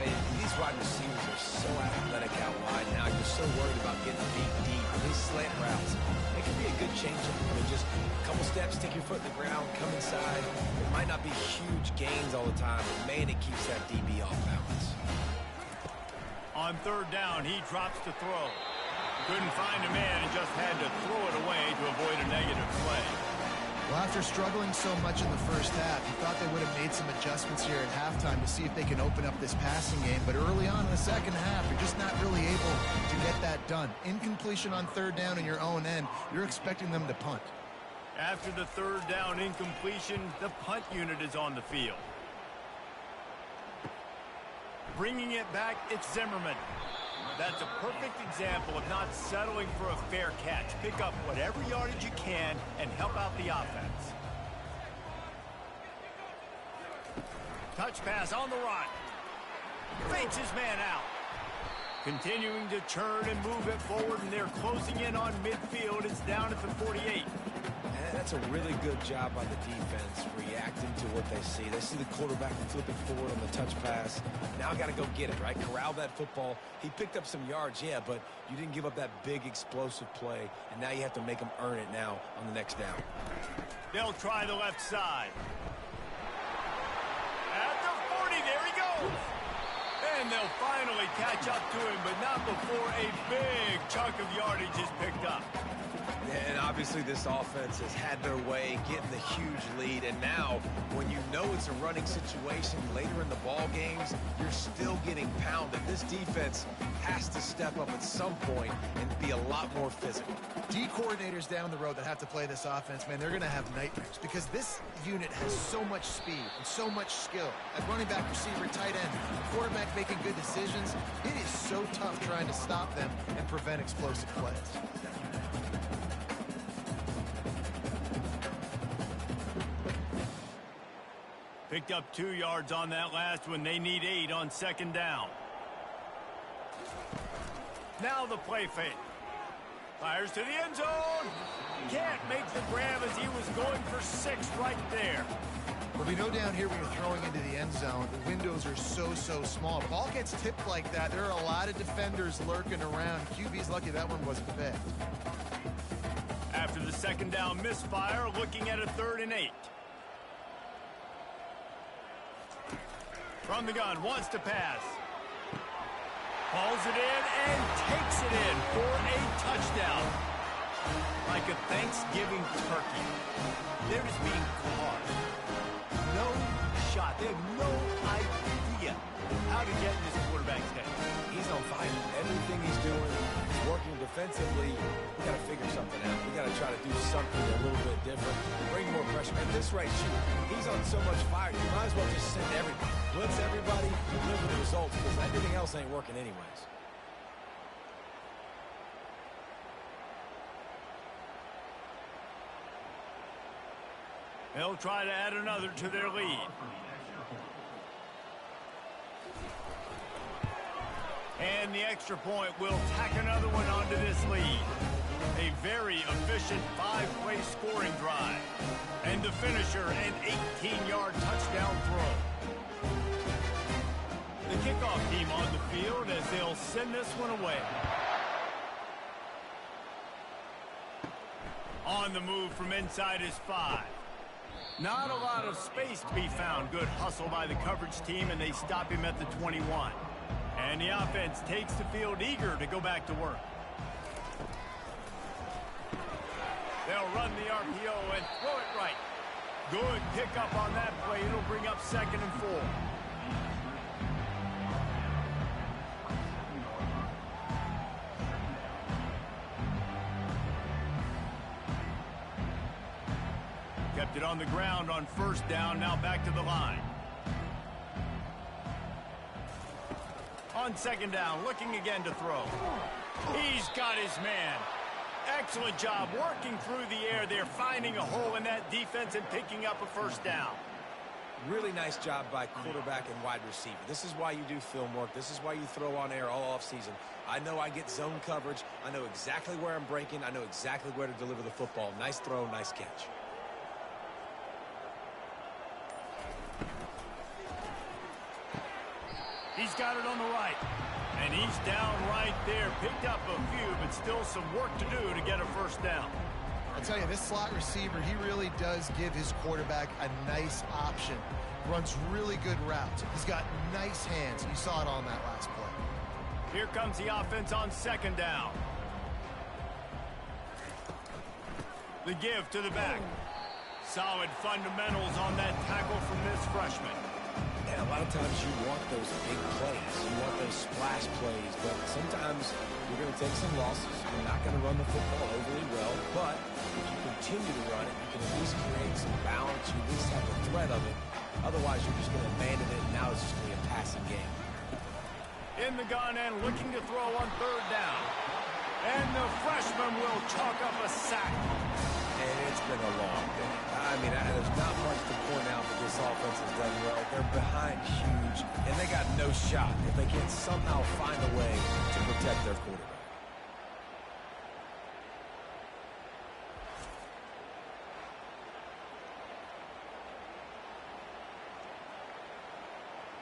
Speaker 2: And these wide receivers are so athletic out wide now. You're so worried about getting beat deep. These slant routes, it can be a good change-up. I mean, just a couple steps, stick your foot in the ground, come inside. It might not be huge gains all the time, but man, it keeps that DB off balance.
Speaker 1: On 3rd down, he drops to throw. Couldn't find a man and just had to throw it away to avoid a negative play.
Speaker 3: Well, after struggling so much in the first half, you thought they would have made some adjustments here at halftime to see if they can open up this passing game. But early on in the second half, you're just not really able to get that done. Incompletion on 3rd down in your own end, you're expecting them to punt.
Speaker 1: After the 3rd down incompletion, the punt unit is on the field. Bringing it back, it's Zimmerman. That's a perfect example of not settling for a fair catch. Pick up whatever yardage you can and help out the offense. Touch pass on the run. Fakes his man out. Continuing to churn and move it forward, and they're closing in on midfield. It's down at the 48.
Speaker 2: And that's a really good job by the defense, reacting to what they see. They see the quarterback flipping forward on the touch pass. Now got to go get it, right? Corral that football. He picked up some yards, yeah, but you didn't give up that big explosive play, and now you have to make them earn it now on the next down.
Speaker 1: They'll try the left side. At the 40, there he goes. And they'll finally catch up to him, but not before a big chunk of yardage is picked up.
Speaker 2: And obviously this offense has had their way, getting the huge lead. And now, when you know it's a running situation later in the ball games, you're still getting pounded. This defense has to step up at some point and be a lot more physical.
Speaker 3: D coordinators down the road that have to play this offense, man, they're going to have nightmares because this unit has so much speed and so much skill. At running back, receiver, tight end, quarterback making good decisions, it is so tough trying to stop them and prevent explosive plays.
Speaker 1: Picked up 2 yards on that last one. They need 8 on 2nd down. Now the play fake. Fires to the end zone. Can't make the grab as he was going for 6 right there.
Speaker 3: Well, we know down here when you're throwing into the end zone, the windows are so small. Ball gets tipped like that, there are a lot of defenders lurking around. QB's lucky that one wasn't picked.
Speaker 1: After the 2nd down misfire, looking at a 3rd and 8. From the gun, wants to pass. Hauls it in and takes it in for a touchdown. Like a Thanksgiving turkey. They're just being caught. No shot. They have no idea how to get in this quarterback's head.
Speaker 2: He's on fire. Everything he's doing, he's working defensively. We got to figure something out. We got to try to do something a little bit different. Bring more pressure. At this rate, shoot, he's on so much fire. You might as well just send everybody. Blitz everybody, live with the results, because everything else ain't working anyways.
Speaker 1: They'll try to add another to their lead. And the extra point will tack another one onto this lead. A very efficient 5-play scoring drive. And the finisher, an 18-yard touchdown throw. The kickoff team on the field as they'll send this one away. On the move from inside his 5. Not a lot of space to be found. Good hustle by the coverage team, and they stop him at the 21. And the offense takes the field eager to go back to work. They'll run the RPO and throw it right. Good pickup on that play. It'll bring up 2nd and 4. Kept it on the ground on 1st down. Now back to the line. On second down, looking again to throw. He's got his man. Excellent job working through the air there, finding a hole in that defense and picking up a first down.
Speaker 2: Really nice job by quarterback and wide receiver. This is why you do film work. This is why you throw on air all offseason. I know I get zone coverage. I know exactly where I'm breaking. I know exactly where to deliver the football. Nice throw, nice catch.
Speaker 1: He's got it on the right. And he's down right there. Picked up a few, but still some work to do to get a first down.
Speaker 3: I'll tell you, this slot receiver, he really does give his quarterback a nice option. Runs really good routes. He's got nice hands. You saw it on that last play.
Speaker 1: Here comes the offense on second down. The give to the back. Solid fundamentals on that tackle from this freshman.
Speaker 2: And a lot of times you want those big plays. You want those splash plays. But sometimes you're going to take some losses. You're not going to run the football overly well. But if you continue to run it, you can at least create some balance. You at least have the threat of it. Otherwise, you're just going to abandon it, and now it's just going to be a passing game.
Speaker 1: In the gun and looking to throw on third down. And the freshman will chalk up a sack.
Speaker 2: And it's been a long day. I mean, there's not much to point out that this offense has done well. They're behind huge, and they got no shot if they can't somehow find a way to protect their quarterback.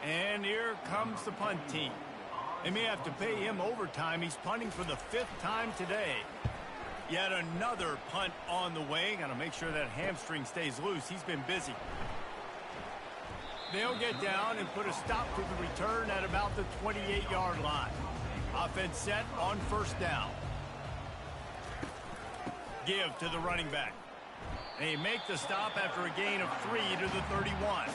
Speaker 1: And here comes the punt team. They may have to pay him overtime. He's punting for the 5th time today. Yet another punt on the way. Got to make sure that hamstring stays loose. He's been busy. They'll get down and put a stop to the return at about the 28-yard line. Offense set on first down. Give to the running back. They make the stop after a gain of 3 to the 31.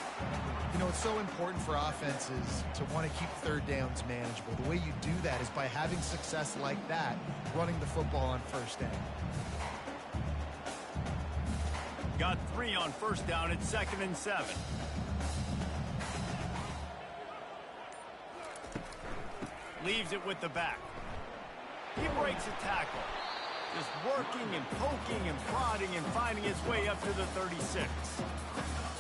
Speaker 3: You know, it's so important for offenses to want to keep third downs manageable. The way you do that is by having success like that, running the football on first down.
Speaker 1: Got 3 on first down at 2nd and 7. Leaves it with the back. He breaks a tackle. Just working and poking and prodding and finding his way up to the 36.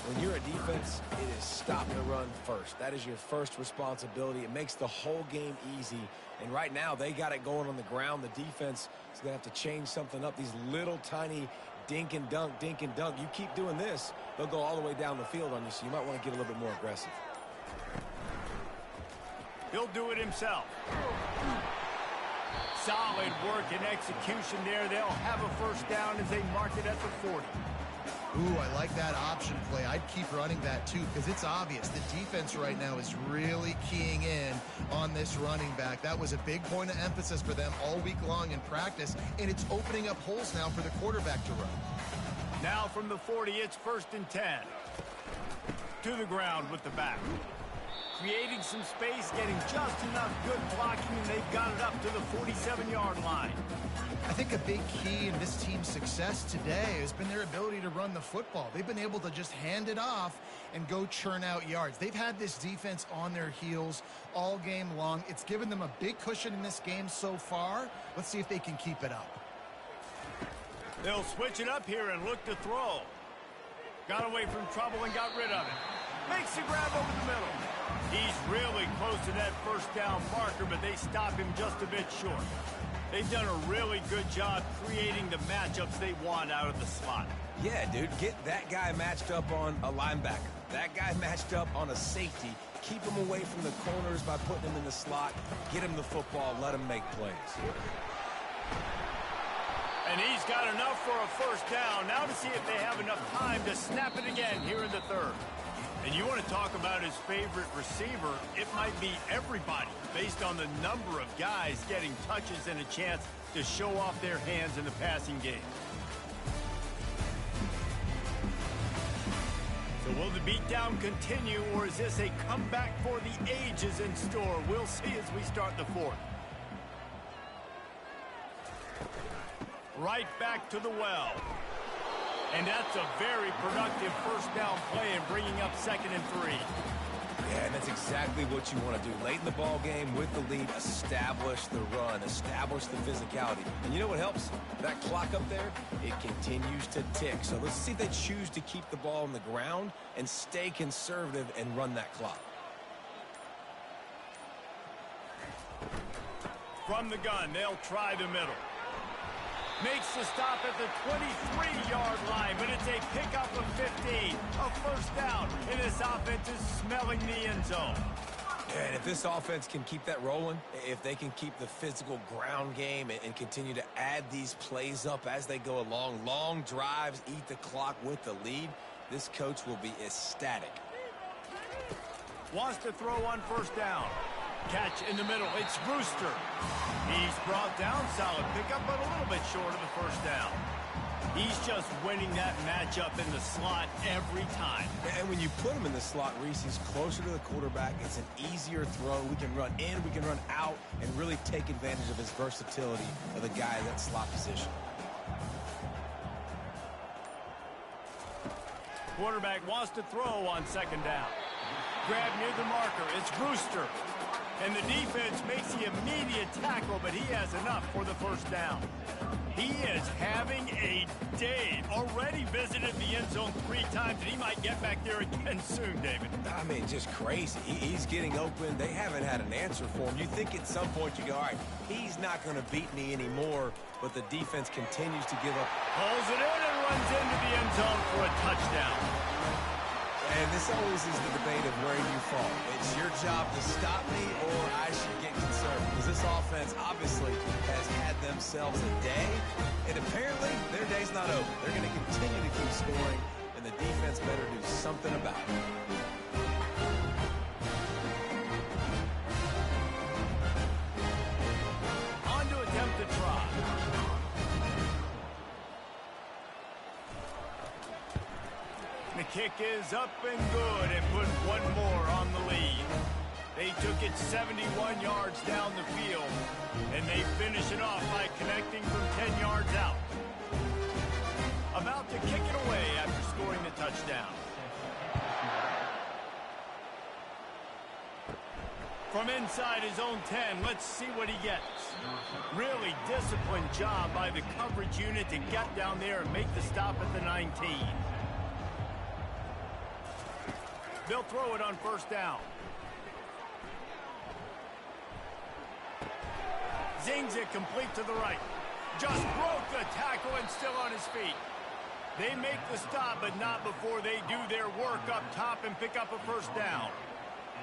Speaker 2: When you're a defense, it is stop the run first. That is your first responsibility. It makes the whole game easy. And right now, they got it going on the ground. The defense is going to have to change something up. These little tiny dink and dunk, dink and dunk. You keep doing this, they'll go all the way down the field on you, so you might want to get a little bit more aggressive.
Speaker 1: He'll do it himself. Solid work and execution there. They'll have a first down as they mark it at the 40.
Speaker 3: Ooh, I like that option play. I'd keep running that too because it's obvious the defense right now is really keying in on this running back. That was a big point of emphasis for them all week long in practice, and it's opening up holes now for the quarterback to run.
Speaker 1: Now from the 40, it's 1st and 10. To the ground with the back. Creating some space, getting just enough good blocking, and they've got it up to the 47-yard line.
Speaker 3: I think a big key in this team's success today has been their ability to run the football. They've been able to just hand it off and go churn out yards. They've had this defense on their heels all game long. It's given them a big cushion in this game so far. Let's see if they can keep it up.
Speaker 1: They'll switch it up here and look to throw. Got away from trouble and got rid of it. Makes the grab over the middle. He's really close to that first down marker, but they stop him just a bit short. They've done a really good job creating the matchups they want out of the slot.
Speaker 2: Yeah, dude, get that guy matched up on a linebacker. That guy matched up on a safety. Keep him away from the corners by putting him in the slot. Get him the football. Let him make plays.
Speaker 1: And he's got enough for a first down. Now to see if they have enough time to snap it again here in the 3rd. And you want to talk about his favorite receiver, it might be everybody based on the number of guys getting touches and a chance to show off their hands in the passing game. So will the beatdown continue, or is this a comeback for the ages in store? We'll see as we start the 4th. Right back to the well. And that's a very productive first down play and bringing up 2nd and 3.
Speaker 2: Yeah, and that's exactly what you want to do. Late in the ball game with the lead, establish the run, establish the physicality. And you know what helps? That clock up there, it continues to tick. So let's see if they choose to keep the ball on the ground and stay conservative and run that clock.
Speaker 1: From the gun, they'll try the middle. Makes the stop at the 23-yard line, but it's a pickup of 15. A first down, and this offense is smelling the end zone.
Speaker 2: And if this offense can keep that rolling, if they can keep the physical ground game and continue to add these plays up as they go along, long drives, eat the clock with the lead, this coach will be ecstatic.
Speaker 1: Wants to throw on first down. Catch in the middle. It's Brewster. He's brought down. Solid pickup, but a little bit short of the first down. He's just winning that matchup in the slot every time.
Speaker 2: And when you put him in the slot, Reese, he's closer to the quarterback. It's an easier throw. We can run in, we can run out, and really take advantage of his versatility of the guy in that slot position.
Speaker 1: Quarterback wants to throw on second down. Grab near the marker. It's Brewster. And the defense makes the immediate tackle, but he has enough for the first down. He is having a day. Already visited the end zone 3 times, and he might get back there again soon, David.
Speaker 2: I mean, just crazy. He's getting open. They haven't had an answer for him. You think at some point you go, all right, he's not going to beat me anymore, but the defense continues to give up.
Speaker 1: Pulls it in and runs into the end zone for a touchdown.
Speaker 2: And this always is the debate of where you fall. It's your job to stop me, or I should get concerned. Because this offense obviously has had themselves a day, and apparently their day's not over. They're going to continue to keep scoring, and the defense better do something about it.
Speaker 1: On to attempt the try. The kick is up and good and put one more on the lead. They took it 71 yards down the field, and they finish it off by connecting from 10 yards out. About to kick it away after scoring the touchdown. From inside his own 10, let's see what he gets. Really disciplined job by the coverage unit to get down there and make the stop at the 19. They'll throw it on first down. Zings it complete to the right. Just broke the tackle and still on his feet. They make the stop, but not before they do their work up top and pick up a first down.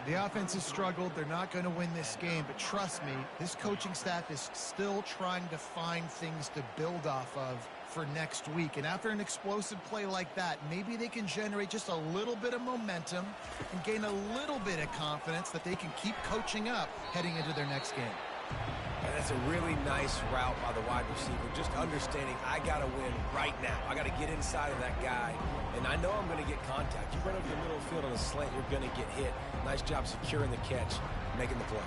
Speaker 3: The offense has struggled. They're not going to win this game, but trust me, this coaching staff is still trying to find things to build off of for next week. And after an explosive play like that, maybe they can generate just a little bit of momentum and gain a little bit of confidence that they can keep coaching up heading into their next game.
Speaker 2: And that's a really nice route by the wide receiver, just understanding I got to win right now. I got to get inside of that guy, and I know I'm going to get contact. You run over the middle of the field on a slant, you're going to get hit. Nice job securing the catch, making the play.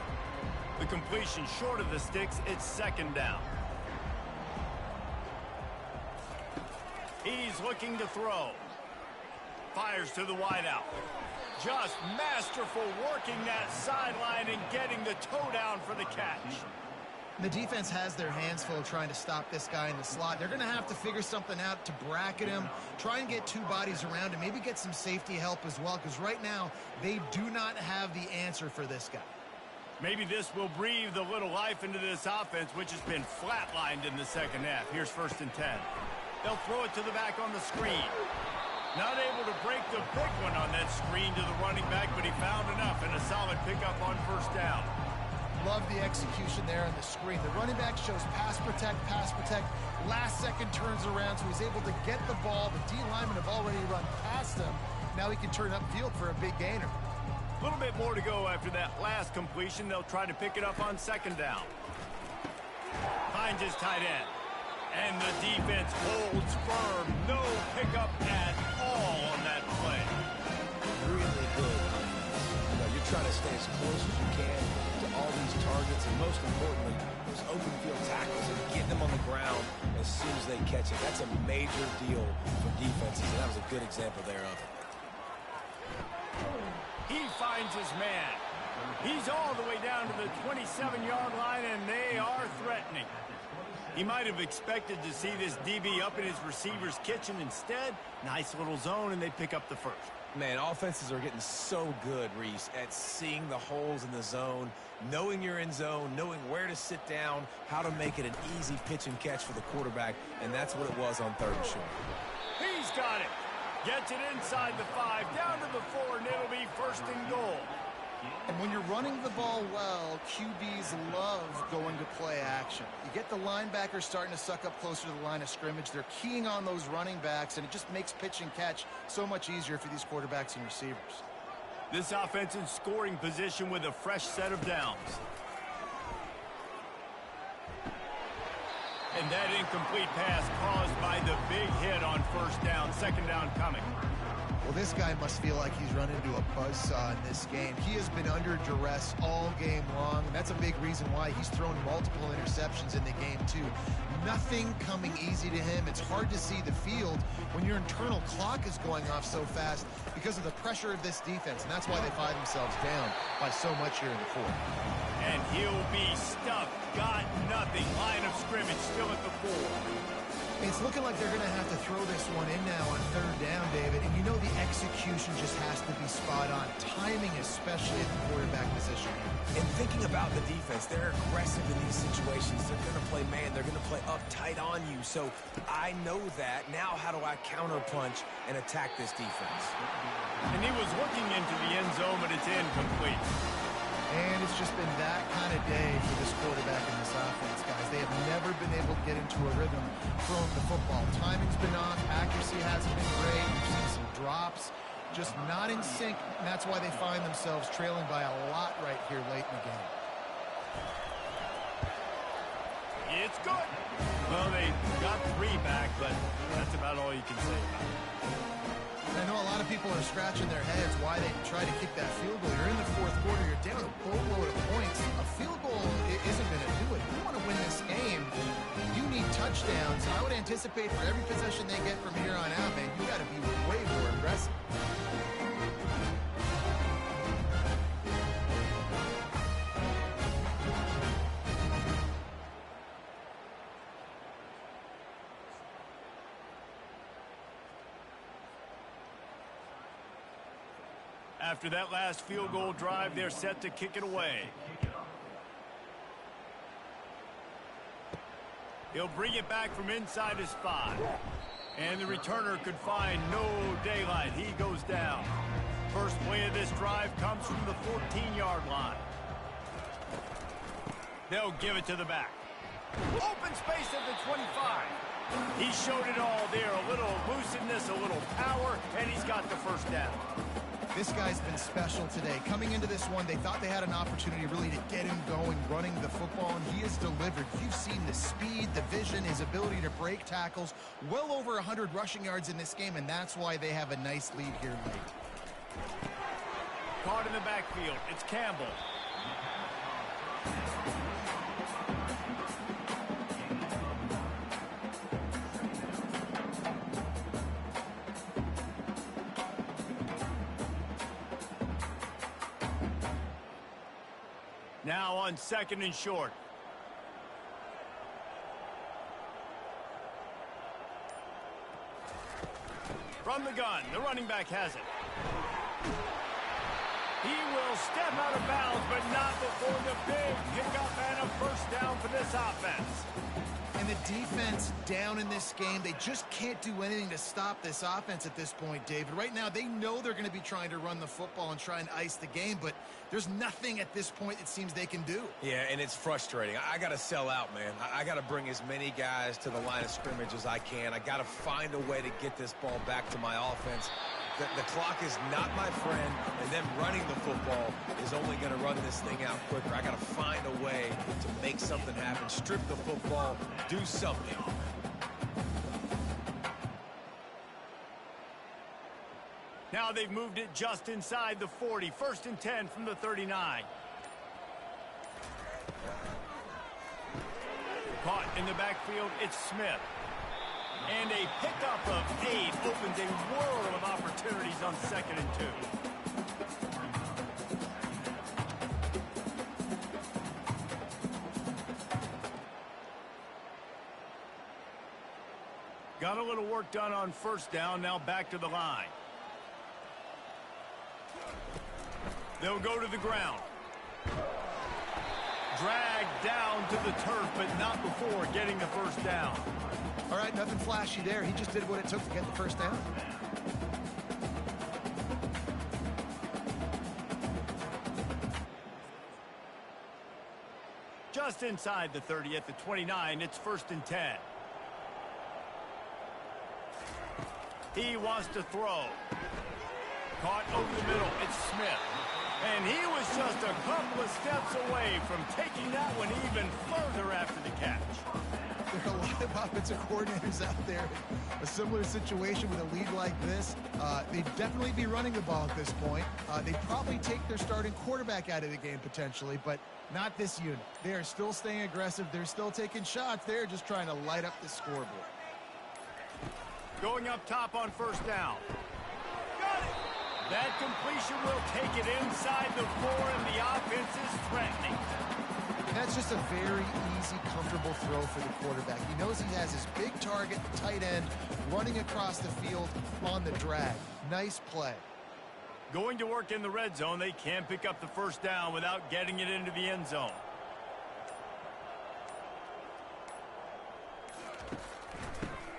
Speaker 1: The completion short of the sticks, it's second down. He's looking to throw. Fires to the wideout. Just masterful working that sideline and getting the toe down for the catch.
Speaker 3: The defense has their hands full trying to stop this guy in the slot. They're going to have to figure something out to bracket him, try and get 2 bodies around him, maybe get some safety help as well, because right now they do not have the answer for this guy.
Speaker 1: Maybe this will breathe a little life into this offense, which has been flatlined in the second half. Here's first and 10. They'll throw it to the back on the screen. Not able to break the big one on that screen to the running back, but he found enough and a solid pickup on first down.
Speaker 3: Love the execution there on the screen. The running back shows pass protect, last second turns around, so he's able to get the ball. The D linemen have already run past him. Now he can turn upfield for a big gainer.
Speaker 1: A little bit more to go after that last completion. They'll try to pick it up on second down. Finds his tight end. And the defense holds firm. No pickup at all on that play.
Speaker 2: Really good. You know, you're trying to stay as close as you can to all these targets, and most importantly, those open field tackles and get them on the ground as soon as they catch it. That's a major deal for defenses, and that was a good example there of it.
Speaker 1: He finds his man. He's all the way down to the 27-yard line, and they are threatening. He might have expected to see this DB up in his receiver's kitchen. Instead, nice little zone, and they pick up the first.
Speaker 2: Man, offenses are getting so good, Reese, at seeing the holes in the zone, knowing you're in zone, knowing where to sit down, how to make it an easy pitch and catch for the quarterback, and that's what it was on 3rd and short.
Speaker 1: He's got it. Gets it inside the 5, down to the 4, and it'll be 1st and goal.
Speaker 3: And when you're running the ball well, QBs love going to play action. You get the linebackers starting to suck up closer to the line of scrimmage. They're keying on those running backs, and it just makes pitch and catch so much easier for these quarterbacks and receivers.
Speaker 1: This offense in scoring position with a fresh set of downs. And that incomplete pass caused by the big hit on 1st down. 2nd down coming.
Speaker 3: Well, this guy must feel like he's run into a buzzsaw in this game. He has been under duress all game long, and that's a big reason why he's thrown multiple interceptions in the game, too. Nothing coming easy to him. It's hard to see the field when your internal clock is going off so fast because of the pressure of this defense, and that's why they find themselves down by so much here in the 4th.
Speaker 1: And he'll be stuffed. Got nothing. Line of scrimmage still at the 4.
Speaker 3: It's looking like they're going to have to throw this one in now on 3rd down, David. And you know the execution just has to be spot on. Timing, especially at the quarterback position.
Speaker 2: And thinking about the defense, they're aggressive in these situations. They're going to play man. They're going to play up tight on you. So I know that. Now how do I counterpunch and attack this defense?
Speaker 1: And he was looking into the end zone, but it's incomplete.
Speaker 3: And it's just been that kind of day for this quarterback and this offense, guys. They have never been able to get into a rhythm throwing the football. Timing's been off. Accuracy hasn't been great. We've seen some drops. Just not in sync. And that's why they find themselves trailing by a lot right here late in the game.
Speaker 1: It's good. Well, they got 3 back, but that's about all you can say about it.
Speaker 3: I know a lot of people are scratching their heads why they try to kick that field goal. You're in the 4th quarter. You're down a boatload of points. A field goal isn't going to do it. If you want to win this game, you need touchdowns. I would anticipate for every possession they get from here on out, man, you got to be way more aggressive.
Speaker 1: After that last field goal drive, they're set to kick it away. He'll bring it back from inside his 5. And the returner could find no daylight. He goes down. First play of this drive comes from the 14-yard line. They'll give it to the back. Open space at the 25. He showed it all there. A little looseness, a little power, and he's got the 1st down.
Speaker 3: This guy's been special today. Coming into this one, they thought they had an opportunity really to get him going, running the football, and he has delivered. You've seen the speed, the vision, his ability to break tackles. Well over 100 rushing yards in this game, and that's why they have a nice lead here late.
Speaker 1: Caught in the backfield. It's Campbell. Now on 2nd and short. From the gun, the running back has it. He will step out of bounds, but not before the big pickup and a 1st down for this offense.
Speaker 3: And the defense down in this game, they just can't do anything to stop this offense at this point, David. Right now, they know they're going to be trying to run the football and try and ice the game, but there's nothing at this point it seems they can do.
Speaker 2: Yeah, and it's frustrating. I got to sell out, man. I got to bring as many guys to the line of scrimmage as I can. I got to find a way to get this ball back to my offense. The clock is not my friend, and them running the football is only going to run this thing out quicker. I got to find a way to make something happen, strip the football, do something.
Speaker 1: Now they've moved it just inside the 40. 1st and 10 from the 39. Caught in the backfield, it's Smith. And a pickup of 8 opens a world of opportunities on 2nd and 2. little work done on first down. Now back to the line. They'll go to the ground. Dragged down to the turf, but not before getting the first down.
Speaker 3: All right, nothing flashy there. He just did what it took to get the first down.
Speaker 1: Just inside the 30 at the 29, it's 1st and 10. He wants to throw. Caught over the middle, it's Smith. And he was just a couple of steps away from taking that one even further after the catch.
Speaker 3: There are a lot of offensive coordinators out there. A similar situation with a lead like this. They'd definitely be running the ball at this point. They'd probably take their starting quarterback out of the game potentially, but not this unit. They are still staying aggressive. They're still taking shots. They're just trying to light up the scoreboard.
Speaker 1: Going up top on first down. Got it! That completion will take it inside the 4, and the offense is threatening.
Speaker 3: That's just a very easy, comfortable throw for the quarterback. He knows he has his big target, the tight end, running across the field on the drag. Nice play.
Speaker 1: Going to work in the red zone. They can't pick up the first down without getting it into the end zone.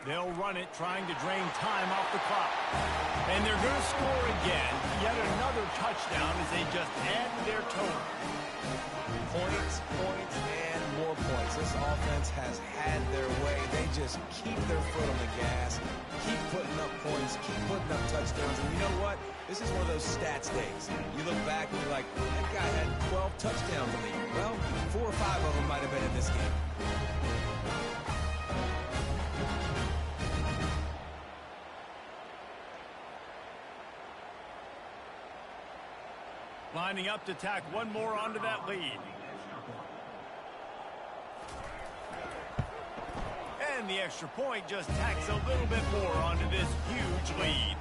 Speaker 1: They'll run it, trying to drain time off the clock. And they're going to score again. Yet another touchdown as they just add to their total.
Speaker 2: Points, points, and more points. This offense has had their way. They just keep their foot on the gas, keep putting up points, keep putting up touchdowns. And you know what? This is one of those stats days. You look back and you're like, that guy had 12 touchdowns in the year. Well, 4 or 5 of them might have been in this game.
Speaker 1: Lining up to tack one more onto that lead. And the extra point just tacks a little bit more onto this huge lead.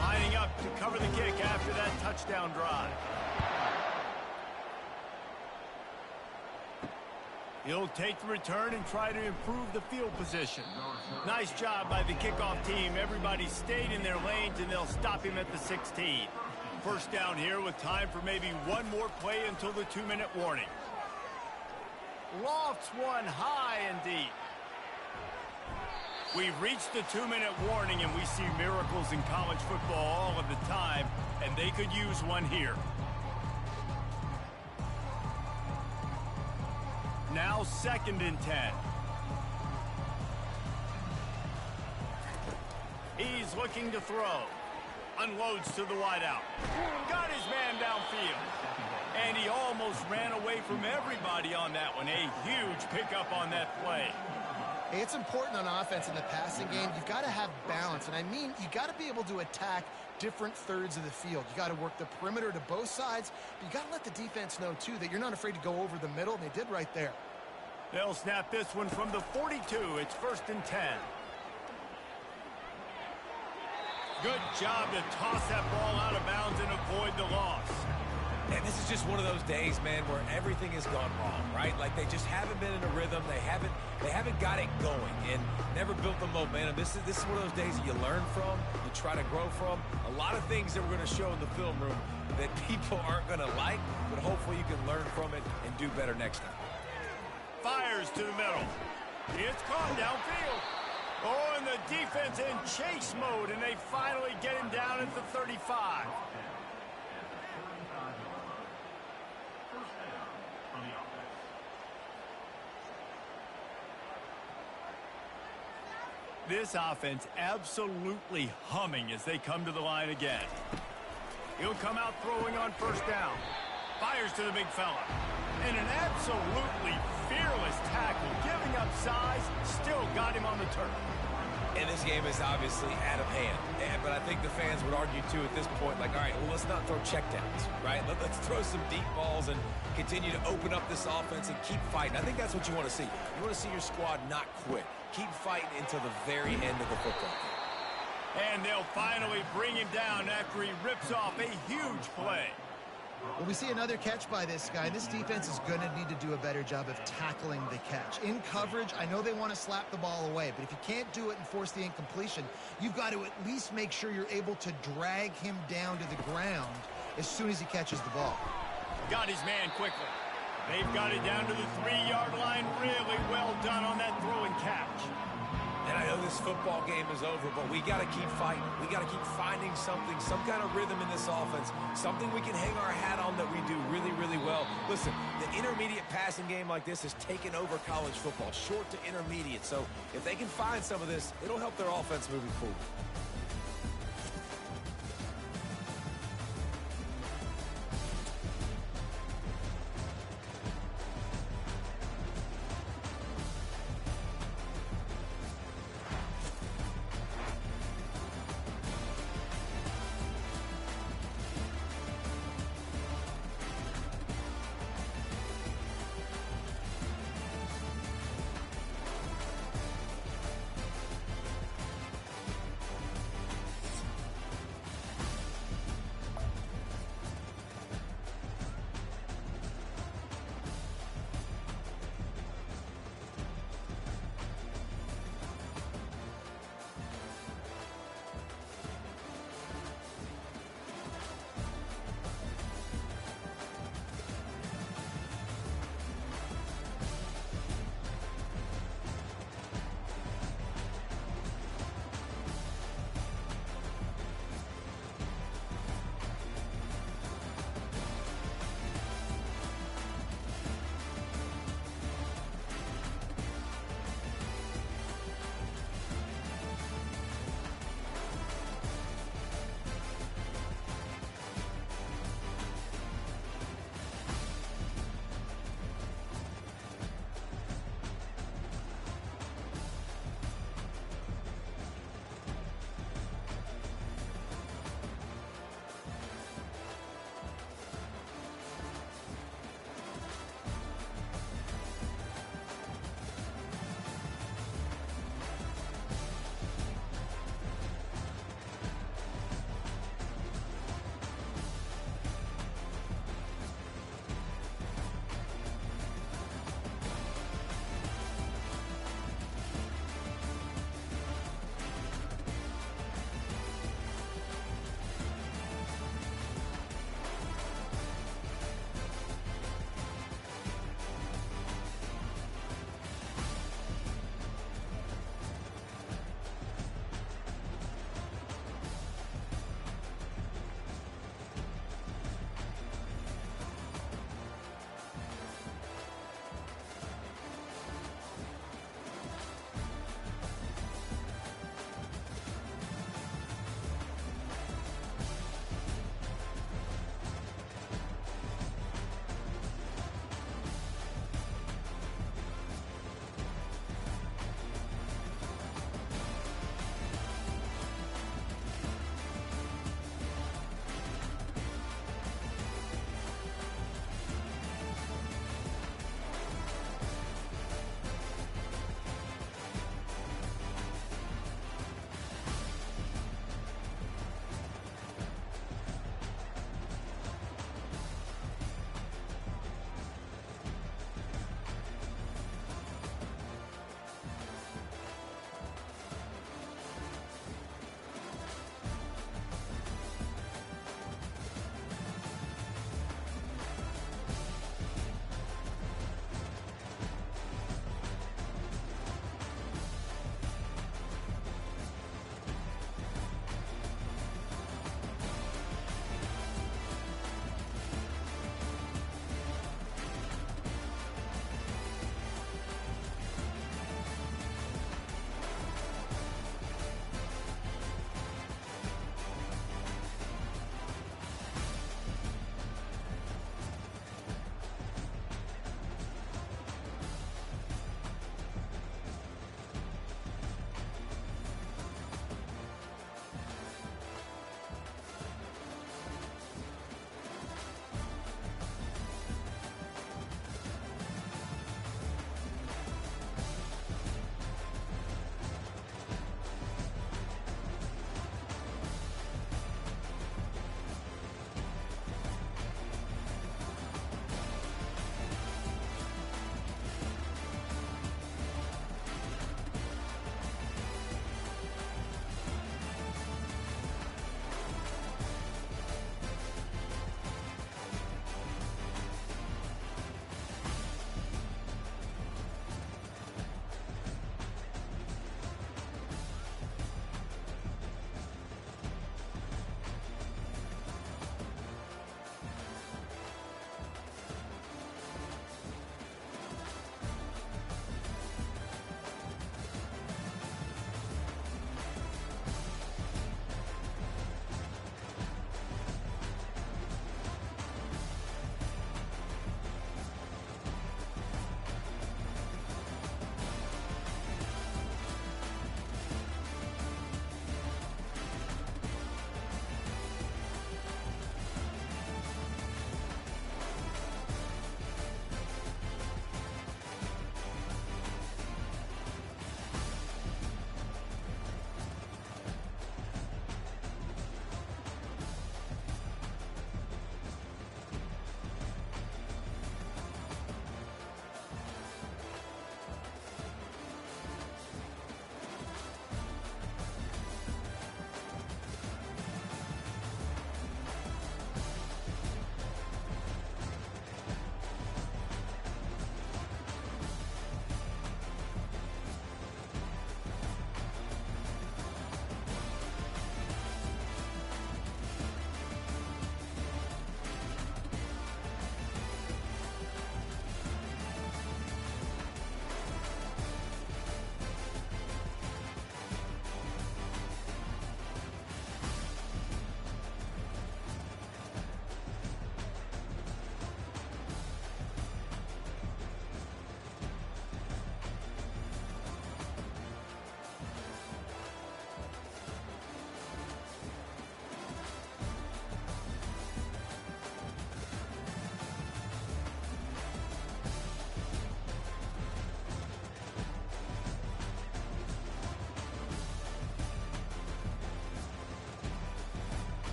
Speaker 1: Lining up to cover the kick after that touchdown drive. He'll take the return and try to improve the field position. Nice job by the kickoff team. Everybody stayed in their lanes, and they'll stop him at the 16. First down here with time for maybe one more play until the 2-minute warning. Lofts one high and deep. We've reached the 2-minute warning, and we see miracles in college football all of the time, and they could use one here. Now 2nd and 10. He's looking to throw. Unloads to the wideout. Got his man downfield. And he almost ran away from everybody on that one. A huge pickup on that play.
Speaker 3: Hey, it's important on offense in the passing game. You've got to have balance. And I mean, you got to be able to attack different thirds of the field. You got to work the perimeter to both sides. But you got to let the defense know, too, that you're not afraid to go over the middle. And they did right there.
Speaker 1: They'll snap this one from the 42. It's 1st and 10. Good job to toss that ball out of bounds and avoid the loss.
Speaker 2: And this is just one of those days, man, where everything has gone wrong, right? Like they just haven't been in a rhythm. They haven't got it going and never built the momentum. This is one of those days that you learn from, you try to grow from. A lot of things that we're going to show in the film room that people aren't going to like, but hopefully you can learn from it and do better next time.
Speaker 1: Fires to the middle. It's caught downfield. Oh, and the defense in chase mode, and they finally get him down at the 35. This offense absolutely humming as they come to the line again. He'll come out throwing on first down. Fires to the big fella. And an absolutely fearless tackle, giving up size, still got him on the turf.
Speaker 2: And this game is obviously out of hand. But I think the fans would argue, too, at this point, like, all right, well, let's not throw checkdowns, right? Let's throw some deep balls and continue to open up this offense and keep fighting. I think that's what you want to see. You want to see your squad not quit. Keep fighting until the very end of the football game.
Speaker 1: And they'll finally bring him down after he rips off a huge play.
Speaker 3: Well, we see another catch by this guy. This defense is going to need to do a better job of tackling the catch. In coverage, I know they want to slap the ball away, but if you can't do it and force the incompletion, you've got to at least make sure you're able to drag him down to the ground as soon as he catches the ball.
Speaker 1: Got his man quickly. They've got it down to the 3-yard line. Really well done on that throw and catch.
Speaker 2: And I know this football game is over, but we got to keep fighting. We got to keep finding something, some kind of rhythm in this offense, something we can hang our hat on that we do really, really well. Listen, the intermediate passing game like this has taken over college football, short to intermediate. So if they can find some of this, it'll help their offense moving forward.